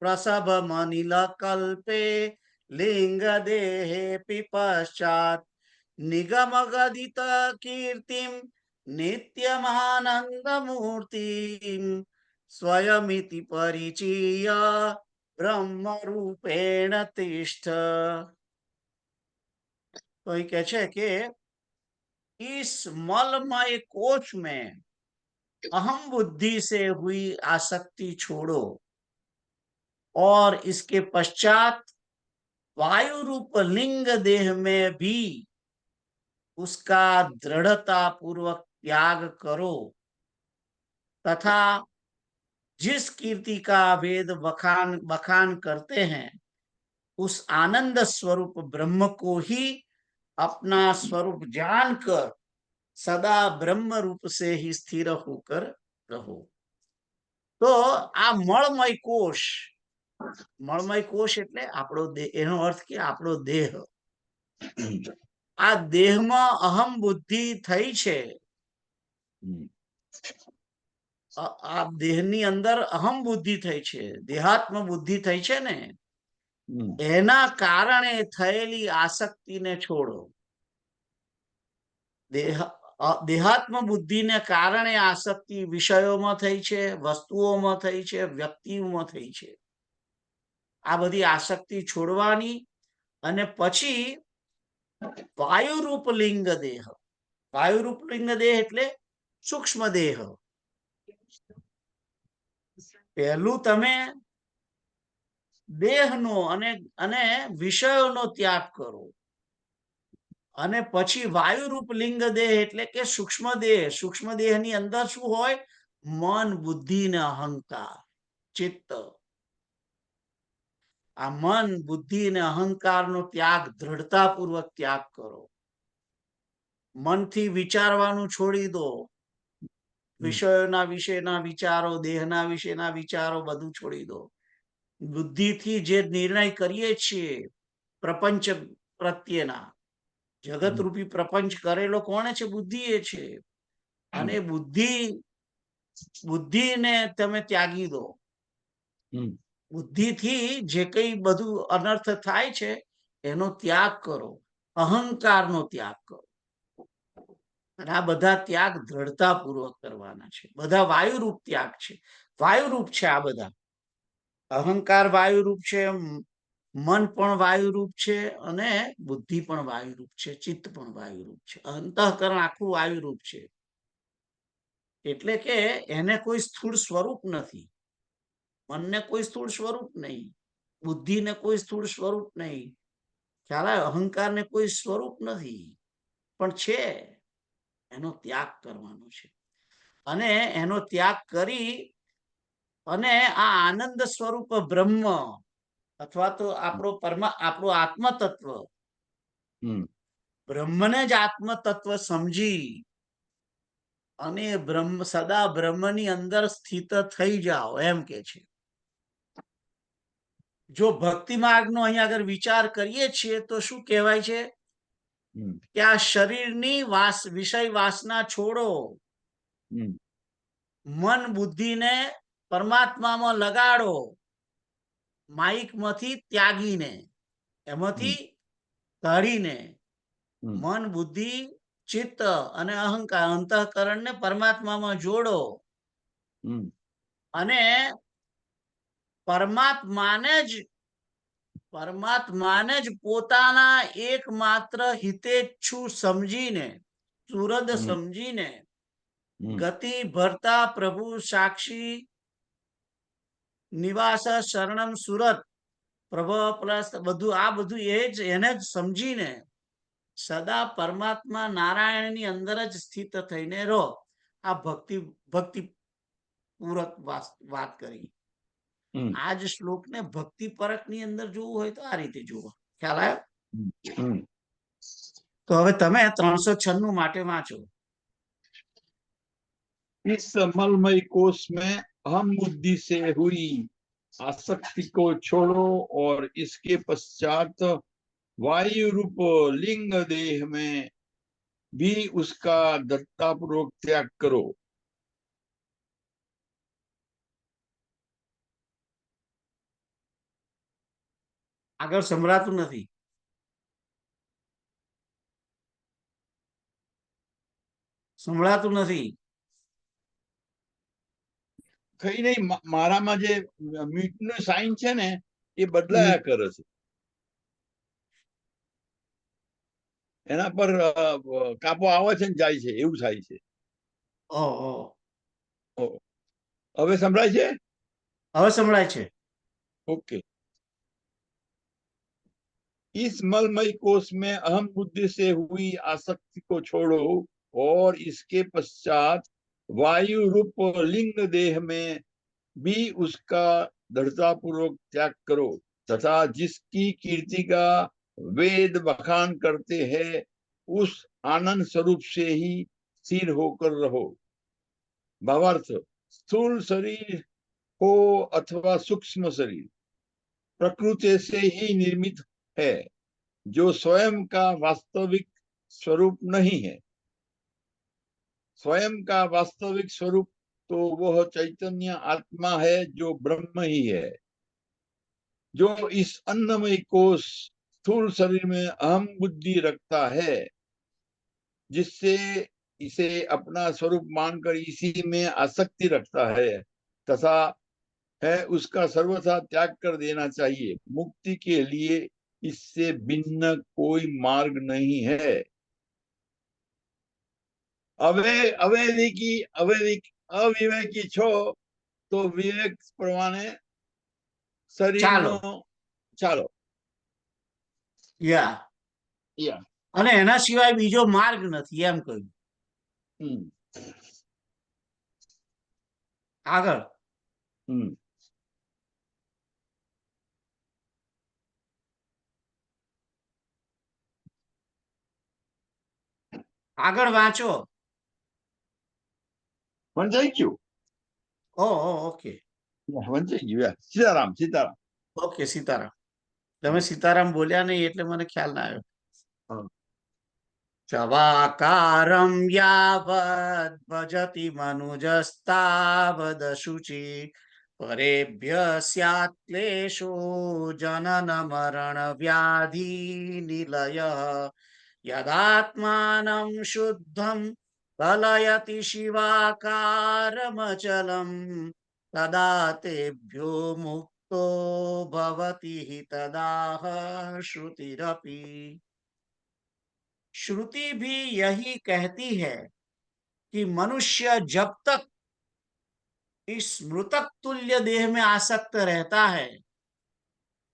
Speaker 1: પ્રસભમનિલ કલ્પે લિંગ દેહે પશ્ચાત નિગમગદિત કીર્તિમ નિત્યમાનંદ મૂર્તિમ સ્વયમિતિ પરિચિય બ્રહ્મ રૂપેણ તિષ્ઠ. તો એ કહે છે કે इस मलमय कोश में अहम बुद्धि से हुई आसक्ति छोड़ो और इसके पश्चात वायु रूप लिंग देह में भी उसका दृढ़ता पूर्वक त्याग करो तथा जिस कीर्ति का वेद बखान बखान करते हैं उस आनंद स्वरूप ब्रह्म को ही अपना स्वरूप जानकर सदा ब्रह्म रूप से ही स्थिर होकर रहो। तो आ મળમય કોષ એટલે આપણો દેહ, એનો અર્થ કે આપણો દેહ, આ દેહમાં અહમ બુદ્ધિ થઈ છે, આ દેહની અંદર અહમ બુદ્ધિ થઈ છે, દેહાત્મ બુદ્ધિ થઈ છે ને, એના કારણે થયેલી આસક્તિને છોડો. દેહાત્મ બુદ્ધિને કારણે આસક્તિ વિષયોમાં થઈ છે, વસ્તુઓમાં થઈ છે, વ્યક્તિઓમાં થઈ છે. આ બધી આસક્તિ છોડવાની અને પછી વાયુરૂપ લિંગ દેહ, વાયુરૂપ લિંગ દેહ એટલે સૂક્ષ્મ દેહ. પહેલું તમે દેહનો અને વિષયોનો ત્યાગ કરો અને પછી વાયુરૂપ લિંગ દેહ એટલે કે સૂક્ષ્મ દેહ. સૂક્ષ્મ દેહની અંદર શું હોય? મન, બુદ્ધિ ને અહંકાર, ચિત્ત. આ મન, બુદ્ધિ અને અહંકારનો ત્યાગ દ્રઢતાપૂર્વક ત્યાગ કરો. મનથી વિચારવાનું છોડી દો. વિષયોના વિશેના વિચારો, દેહના વિશેના વિચારો બધું છોડી દો. બુદ્ધિથી જે નિર્ણય કરીએ છીએ પ્રપંચ પ્રત્યેના, જગત રૂપી પ્રપંચ કરેલો કોણે છે? બુદ્ધિએ છે. અને બુદ્ધિને તમે ત્યાગી દો. બુદ્ધિથી જે કઈ બધું અનર્થ થાય છે એનો ત્યાગ કરો, અહંકારનો ત્યાગ કરો. અને આ બધા ત્યાગ દ્રઢતાપૂર્વક કરવાના છે. બધા વાયુરૂપ ત્યાગ છે, વાયુરૂપ છે આ બધા. અહંકાર વાયુરૂપ છે, મન પણ વાયુરૂપ છે અને બુદ્ધિ પણ વાયુરૂપ છે, ચિત્ત પણ વાયુરૂપ છે, અંતઃકરણ આખું વાયુરૂપ છે. એટલે કે એને કોઈ સ્થૂળ સ્વરૂપ નથી. મનને કોઈ સ્થૂળ સ્વરૂપ નહીં, બુદ્ધિને કોઈ સ્થૂળ સ્વરૂપ નહીં, ખ્યાલ આવે? અહંકારને કોઈ સ્વરૂપ નથી, પણ છે. એનો ત્યાગ કરવાનો છે અને એનો ત્યાગ કરી અને આ આનંદ સ્વરૂપ બ્રહ્મ અથવા તો આપણું આત્મ તત્વ, બ્રહ્મને જ આત્મ તત્વ સમજી અને સદા બ્રહ્મની અંદર સ્થિત થઈ જાઓ એમ કે છે. જો ભક્તિ માર્ગનો અહીંયા આગળ વિચાર કરીએ છીએ તો શું કહેવાય છે કે આ શરીરની વિષય વાસના છોડો, મન બુદ્ધિને પરમાત્મામાં લગાડો, માઇકમાંથી ત્યાગીને, એમાંથી કાઢીને મન, બુદ્ધિ, ચિત્ત અને અહંકાર, અંતઃકરણને પરમાત્મામાં જોડો અને પરમાત્માને જ પોતાના એકમાત્ર હિતેચ્છુ સમજીને, સુરદ સમજીને, ગતિ ભરતા પ્રભુ સાક્ષી નિવાસ શરણમ સુરત પ્રભવ પ્લસ બધું, આ બધું એ જ એને જ સમજીને સદા પરમાત્મા નારાયણની અંદર જ સ્થિત થઈને રહો. આ ભક્તિ પૂરક વાત કરી. આ જ શ્લોકને ભક્તિ પરક ની અંદર જોવું હોય તો આ રીતે જુઓ. ખ્યાલ આવ્યો? તો હવે તમે 396 માટે વાંચો.
Speaker 2: इस मलमय कोष में अहम बुद्धि से हुई आसक्ति को छोड़ो और इसके पश्चात वायु रूप लिंग देह में भी उसका दृढ़तापूर्वक त्याग करो.
Speaker 1: આગળ સંભળાતું નથી. સંભળાતું નથી.
Speaker 2: કઈ નહીં, મારામાં જે મ્યુટ નું સાઇન છે ને એ બદલાયા કરે છે. એના પર કાપો આવે છે ને જાય છે, એવું થાય છે.
Speaker 1: ઓહો,
Speaker 2: હવે સંભળાય છે?
Speaker 1: હવે સંભળાય છે.
Speaker 2: ओके। इस मलमय कोश में अहम बुद्धि से हुई आसक्ति को छोड़ो और इसके पश्चात वायु रूप लिंग देह में भी उसका दृढ़तापूर्वक त्याग करो तथा जिसकी कीर्ति का वेद बखान करते हैं उस आनंद स्वरूप से ही स्थिर होकर रहो। भावार्थ, स्थूल शरीर हो अथवा सूक्ष्म शरीर प्रकृति से ही निर्मित है, जो स्वयं का वास्तविक स्वरूप नहीं है। स्वयं का वास्तविक स्वरूप तो वह चैतन्य आत्मा है जो ब्रह्म ही है, जो इस अन्नमय कोश स्थूल शरीर में अहम बुद्धि रखता है, जिससे इसे अपना स्वरूप मानकर इसी में आसक्ति रखता है तथा है उसका सर्वथा त्याग कर देना चाहिए। मुक्ति के लिए इससे भिन्न कोई मार्ग नहीं है। अविवेकी છો તો વિવેક પ્રમાણે શરીરનો ચાલો
Speaker 1: યા અને એના સિવાય બીજો માર્ગ નથી એમ કહ્યું. આગળ આગળ વાંચો.
Speaker 2: વંચાઈ ગયું?
Speaker 1: ઓકે
Speaker 2: વંચાઈ ગયું. સીતારામ સીતારામ.
Speaker 1: ઓકે સીતારામ. તમે સીતારામ બોલ્યા નહીં એટલે મને ખ્યાલ ના આવ્યો. ચવાકારમ યાવદ ભજતિ મનુજસ્તાવદ શુચિ પરેભ્ય સ્યાત ક્લેશો જનન મરણ વ્યાધિ નિલય યદાત્માનં શુદ્ધમ કલયતિ શિવાકારમચલમ તદા તેભ્યો મુક્તો ભવતિ તદાહ શ્રુતિરપી. श्रुति भी यही कहती है कि मनुष्य जब तक इस मृतक तुल्य देह में आसक्त रहता है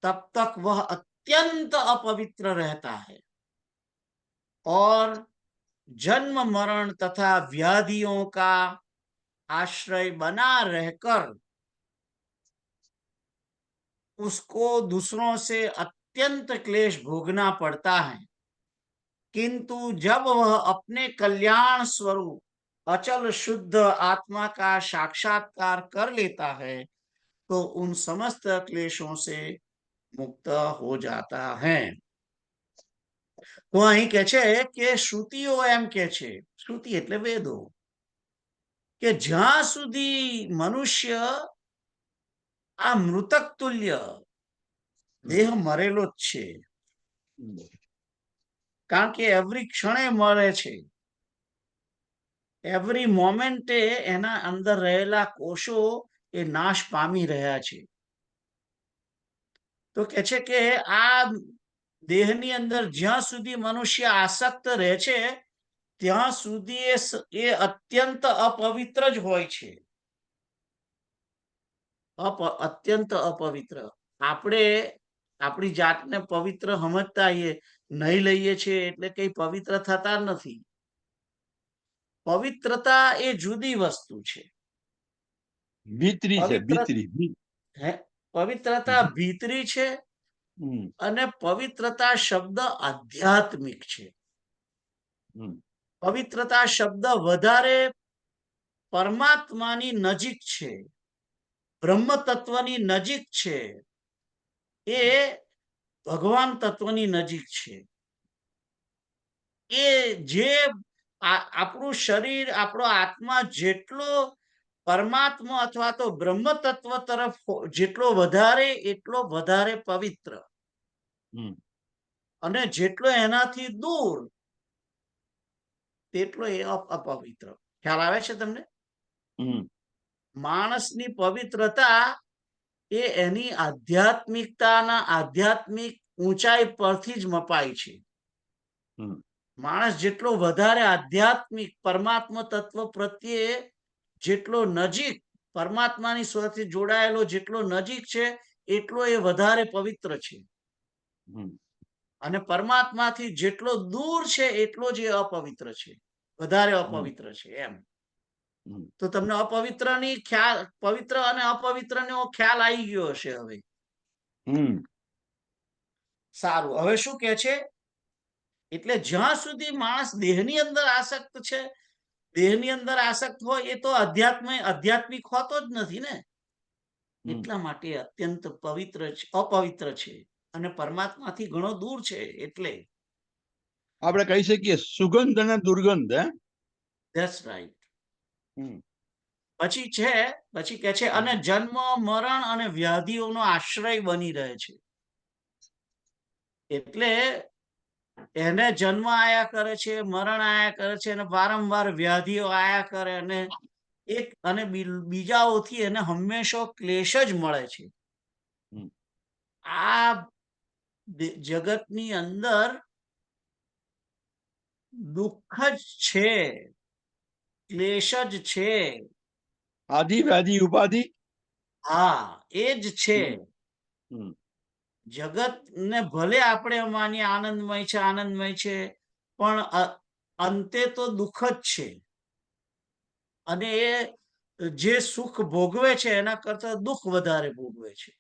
Speaker 1: तब तक वह अत्यंत अपवित्र रहता है और जन्म मरण तथा व्याधियों का आश्रय बना रहकर उसको दूसरों से अत्यंत क्लेश भोगना पड़ता है। किंतु जब वह अपने कल्याण स्वरूप अचल शुद्ध आत्मा का साक्षात्कार कर लेता है तो उन समस्त क्लेशों से मुक्त हो जाता है. तो અહીં કહે છે કે શ્રુતિઓ એમ કહે છે, શ્રુતિ એટલે વેદો, કે જ્યાં સુધી મનુષ્ય આ મૃતક તુલ્ય દેહ મરેલો જ છે, કારણ કે એવરી ક્ષણે મરે છે, એવરી મોમેન્ટે એના અંદર રહેલા કોષો એ નાશ પામી રહ્યા છે. તો કે છે કે આ દેહની અંદર જ્યાં સુધી મનુષ્ય આસક્ત રહે છે ત્યાં સુધી એ અત્યંત અપવિત્ર જ હોય છે. અત્યંત અપવિત્ર. આપણે આપણી જાતને પવિત્ર સમજતા નહીં લઈએ છીએ એટલે કઈ પવિત્ર થતા નથી. પવિત્રતા એ જુદી વસ્તુ છે.
Speaker 2: ભીતરી છે, ભીતરી.
Speaker 1: પવિત્રતા ભીતરી છે અને પવિત્રતા શબ્દ આધ્યાત્મિક છે. પવિત્રતા શબ્દ વધારે પરમાત્માની નજીક છે, બ્રહ્મ તત્વની નજીક છે, એ ભગવાન તત્વની નજીક છે. એ જે આપણું શરીર, આપણો આત્મા જેટલો પરમાત્મા અથવા તો બ્રહ્મ તત્વ તરફ જેટલો વધારે એટલો વધારે પવિત્ર, અને જેટલો એનાથી દૂર તેટલો એ અપવિત્ર. ખ્યાલ આવે છે તમને? માણસની પવિત્રતા એ એની આધ્યાત્મિકતાના આધ્યાત્મિક ઊંચાઈ પરથી જ મપાય છે. માણસ જેટલો વધારે આધ્યાત્મિક પરમાત્મા તત્વ પ્રત્યે જેટલો નજીક, પરમાત્માની સાથે જોડાયેલો જેટલો નજીક છે એટલો એ વધારે પવિત્ર છે,
Speaker 2: હમ
Speaker 1: અને પરમાત્માથી જેટલો દૂર છે એટલો જ એ અપવિત્ર છે, વધારે અપવિત્ર છે એમ.
Speaker 2: હમ
Speaker 1: તો તમને અપવિત્રની ખ્યાલ, પવિત્ર અને અપવિત્રનો ખ્યાલ આવી ગયો હશે હવે.
Speaker 2: હમ
Speaker 1: સારું, હવે શું કે છે? એટલે જ્યાં સુધી માણસ દેહની અંદર આસક્ત છે, દેહની અંદર આસક્ત હોય, એ તો આધ્યાત્મિક હોતો જ નથી ને. એટલા માટે અત્યંત પવિત્ર છે, અપવિત્ર છે, અને પરમાત્માથી ઘણો દૂર છે. એટલે
Speaker 2: આપણે કહી શકીએ સુગંધ અને દુર્ગંધ.
Speaker 1: That's right.
Speaker 2: હમ
Speaker 1: પછી કે છે, અને જન્મ, મરણ અને વ્યાધિઓનો આશ્રય બની રહે છે. એટલે એને જન્મ આયા કરે છે, મરણ આયા કરે છે, અને વારંવાર વ્યાધિઓ આયા કરે, અને બીજાઓથી એને હંમેશા ક્લેશ જ મળે છે. આ જગતની અંદર દુઃખ જ છે, ક્લેશ જ છે.
Speaker 2: આદિ વ્યાધિ ઉપાધિ.
Speaker 1: હા, એ જ છે.
Speaker 2: હમ
Speaker 1: જગત ને ભલે આપણે માનીએ આનંદમય છે, પણ અંતે તો દુઃખ જ છે. અને એ જે સુખ ભોગવે છે એના કરતા દુઃખ વધારે ભોગવે છે.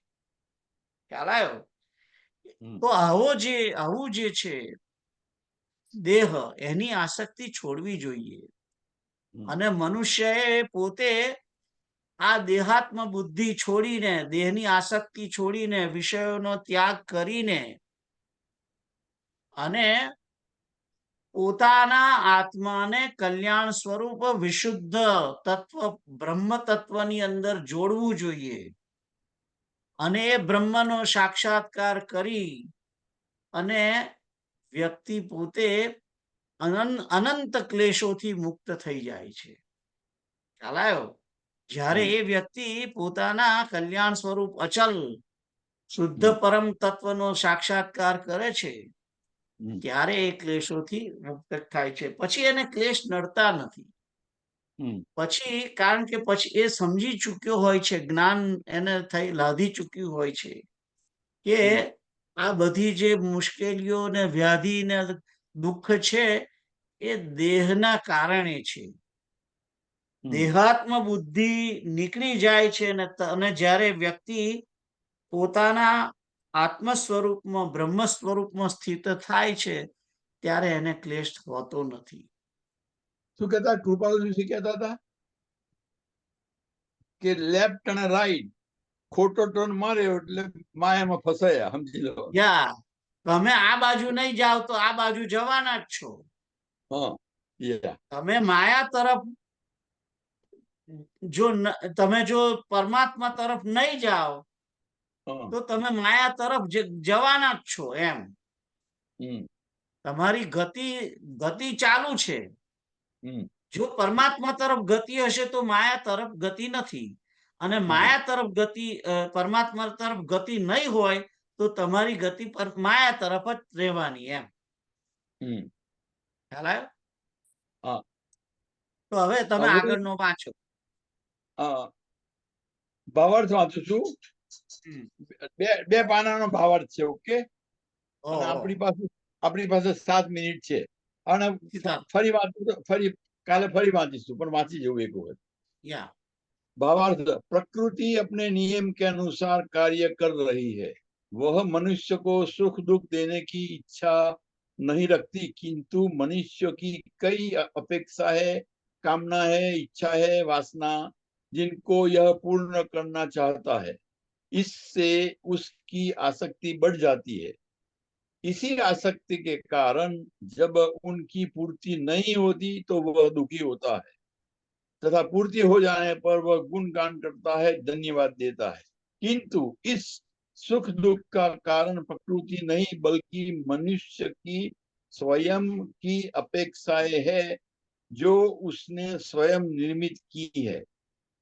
Speaker 1: ખ્યાલ આવ્યો? તો આવું જે છે દેહ, એની આસક્તિ છોડવી જોઈએ. અને મનુષ્યએ પોતે આ દેહાત્મ બુદ્ધિ છોડીને, દેહની આસક્તિ છોડીને, વિષયોનો ત્યાગ કરીને, અને પોતાના આત્માને કલ્યાણ સ્વરૂપ વિશુદ્ધ તત્વ, બ્રહ્મ તત્વની અંદર જોડવું જોઈએ. અને એ બ્રહ્મનો સાક્ષાત્કાર કરી અને વ્યક્તિ પોતે અનંત ક્લેશોથી મુક્ત થઈ જાય છે. ખ્યાલ આવ્યો? જ્યારે એ વ્યક્તિ પોતાના કલ્યાણ સ્વરૂપ અચલ શુદ્ધ પરમ તત્વનો સાક્ષાત્કાર કરે છે, ત્યારે એ ક્લેશોથી મુક્ત થાય છે. પછી એને ક્લેશ નડતા નથી. પછી, કારણ કે પછી એ સમજી ચૂક્યો હોય છે, જ્ઞાન એને લાધી ચૂક્યું હોય છે કે આ બધી જે મુશ્કેલીઓ ને વ્યાધિ ને દુઃખ છે, એ દેહના કારણે છે. દેહાત્મ બુદ્ધિ નીકળી જાય છે, અને જ્યારે વ્યક્તિ પોતાના આત્મ સ્વરૂપમાં, બ્રહ્મ સ્વરૂપમાં સ્થિત થાય છે, ત્યારે એને ક્લેશ હોતો નથી.
Speaker 2: શું કહેતા કૃપાલુજી કહેતા હતા કે લેફ્ટ અને રાઈટ ખોટો ટર્ન માર્યો એટલે માયામાં ફસાયા, સમજી લો.
Speaker 1: તમે આ બાજુ નહીં જાઓ તો આ બાજુ જવાના જ છો. તમે માયા તરફ તમે જો પરમાત્મા તરફ નહીં જાઓ તો તમે માયા તરફ જવાના જ છો એમ. તમારી ગતિ ચાલુ છે. જો પરમાત્મા તરફ ગતિ હશે તો માયા તરફ ગતિ નથી. અને માયા તરફ ગતિ, પરમાત્મા તરફ ગતિ નહીં હોય તો તમારી ગતિ પર માયા તરફ જ રહેવાની એમ. ખ્યાલ આવ્યો? તો હવે તમે આગળનો વાંચો.
Speaker 2: ભાવાર્થ વાંચું છું. બે પાનાનો ભાવાર્થ છે. ઓકે, અને આપણી પાસે 7 મિનિટ છે. અને ફરી વાંચું, કાલે ફરી વાંચીશું, પણ વાંચી જવું એક વખત. भावार्थ, प्रकृति अपने नियम के अनुसार कार्य कर रही है. वह मनुष्य को सुख दुख देने की इच्छा नहीं रखती, किंतु मनुष्य की कई अपेक्षा है, कामना है, इच्छा है, वासना, जिनको यह पूर्ण करना चाहता है. इससे उसकी आसक्ति बढ़ जाती है. इसी आसक्ति के कारण जब उनकी पूर्ति नहीं होती तो वह दुखी होता है, तथा पूर्ति हो जाने पर वह गुणगान करता है, धन्यवाद देता है. किंतु इस सुख दुख का कारण प्रकृति नहीं बल्कि मनुष्य की स्वयं की अपेक्षाएं है, जो उसने स्वयं निर्मित की है.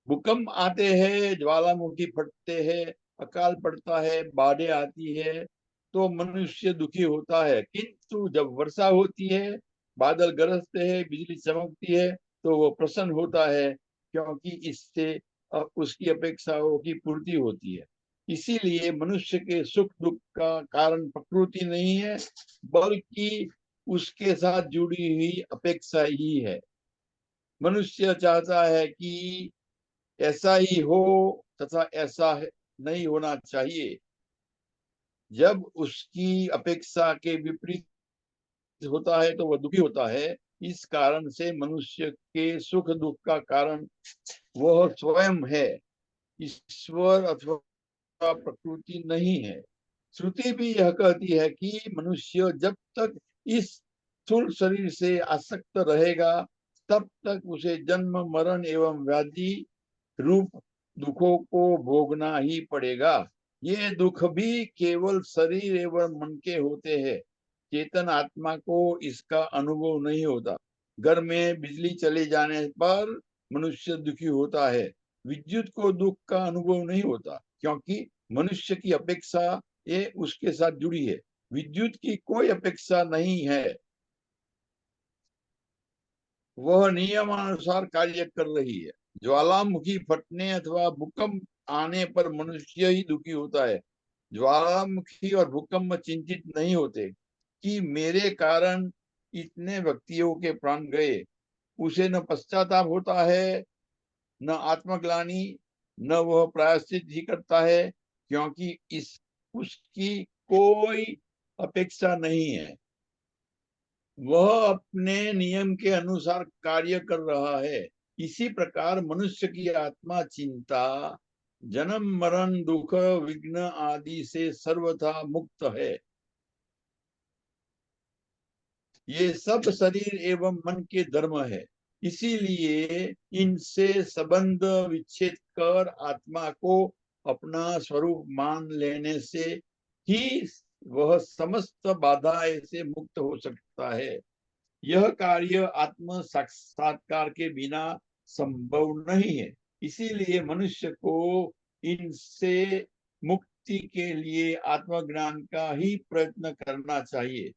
Speaker 2: भूकंप आते हैं, ज्वालामुखी फटते हैं, अकाल पड़ता है, बाढ़ें आती है, तो मनुष्य दुखी होता है. किंतु जब वर्षा होती है, बादल गरजते हैं, बिजली चमकती है, तो वो प्रसन्न होता है, क्योंकि इससे उसकी अपेक्षाओं की पूर्ति होती है. इसीलिए मनुष्य के सुख दुख का कारण प्रकृति नहीं है, बल्कि उसके साथ जुड़ी हुई अपेक्षा ही है। मनुष्य चाहता है कि ऐसा ही हो तथा ऐसा नहीं होना चाहिए। जब उसकी अपेक्षा के विपरीत होता है तो वह दुखी होता है। इस कारण से मनुष्य के सुख दुख का कारण वह स्वयं है, ईश्वर अथवा प्रकृति नहीं है। श्रुति भी यह कहती है कि मनुष्य जब तक इस स्थूल शरीर से आसक्त रहेगा, तब तक उसे जन्म मरण एवं व्याधि रूप दुखों को भोगना ही पड़ेगा। ये दुख भी केवल शरीर एवं मन के होते हैं। चेतन आत्मा को इसका अनुभव नहीं होता। घर में बिजली चले जाने पर मनुष्य दुखी होता है। विद्युत को दुख का अनुभव नहीं होता, क्योंकि मनुष्य की अपेक्षा ये उसके साथ जुड़ी है। विद्युत की कोई अपेक्षा नहीं है, वह नियमानुसार कार्य कर रही है। ज्वालामुखी फटने अथवा भूकंप आने पर मनुष्य ही दुखी होता है। ज्वालामुखी और भूकंप चिंतित नहीं होते कि मेरे कारण इतने व्यक्तियों के प्राण गए। उसे न पश्चाताप होता है, न आत्मग्लानि, न वह प्रायश्चित ही करता है, क्योंकि इस उसकी कोई अपेक्षा नहीं है। वह अपने नियम के अनुसार कार्य कर रहा है। इसी प्रकार मनुष्य की आत्मा चिंता, जन्म मरण दुख विघ्न आदि से सर्वथा मुक्त है। ये सब शरीर एवं मन के धर्म है। इसीलिए इनसे संबंध विच्छेद कर आत्मा को अपना स्वरूप मान लेने से ही वह समस्त बाधाएं से मुक्त हो सकता है। यह कार्य आत्म साक्षात्कार के बिना संभव नहीं है। इसीलिए मनुष्य को इनसे मुक्ति के लिए आत्मज्ञान का ही प्रयत्न करना चाहिए।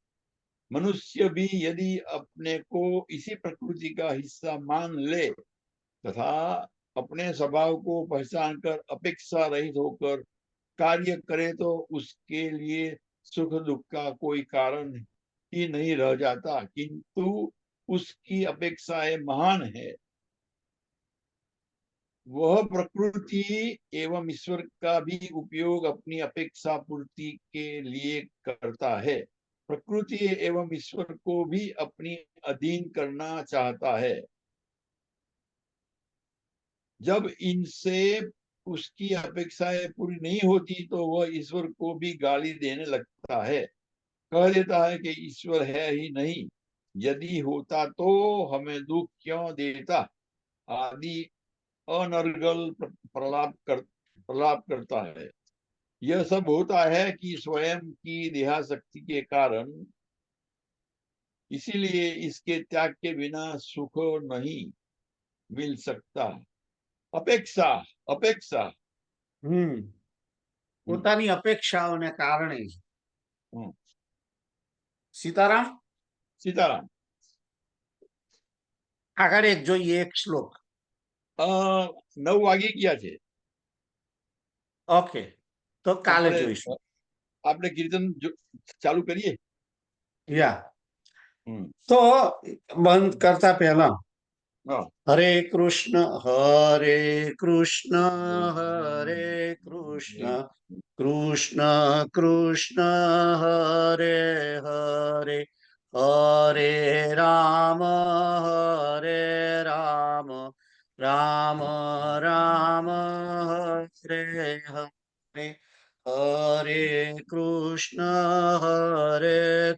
Speaker 2: मनुष्य भी यदि अपने को इसी प्रकृति का हिस्सा मान ले तथा अपने स्वभाव को पहचान कर अपेक्षा रहित होकर कार्य करे, तो उसके लिए सुख दुख का कोई कारण ही नहीं रह जाता, किंतु उसकी अपेक्षाएं महान है। वह प्रकृति एवं ईश्वर का भी उपयोग अपनी अपेक्षा पूर्ति के लिए करता है। प्रकृति एवं ईश्वर को भी अपनी अधीन करना चाहता है। जब इनसे उसकी अपेक्षाएं पूरी नहीं होती तो वह ईश्वर को भी गाली देने लगता है। कह देता है कि ईश्वर है ही नहीं, यदि होता तो हमें दुख क्यों देता, आदि अनर्गल प्रलाप करता है। यह सब होता है कि स्वयं की देहाशक्ति के कारण। इसीलिए इसके त्याग के बिना सुख नहीं मिल सकता। अपेक्षा अपेक्षा
Speaker 1: પોતાની અપેક્ષાઓને કારણે
Speaker 2: हम्म,
Speaker 1: સીતારામ
Speaker 2: सीताराम।
Speaker 1: આગળ એક જોઈએ એક શ્લોક
Speaker 2: 9 વાગે ગયા છે।
Speaker 1: ઓકે તો કાલે
Speaker 2: આપણે
Speaker 1: જોઈશું
Speaker 2: આપણે કીર્તન ચાલુ કરીએ।
Speaker 1: યા
Speaker 2: હમ,
Speaker 1: તો બંધ કરતા પહેલા
Speaker 2: હા,
Speaker 1: હરે કૃષ્ણ હરે કૃષ્ણ હરે કૃષ્ણ કૃષ્ણ કૃષ્ણ હરે હરે હરે રામ રામ રામ હરે હરે હરે કૃષ્ણ હરે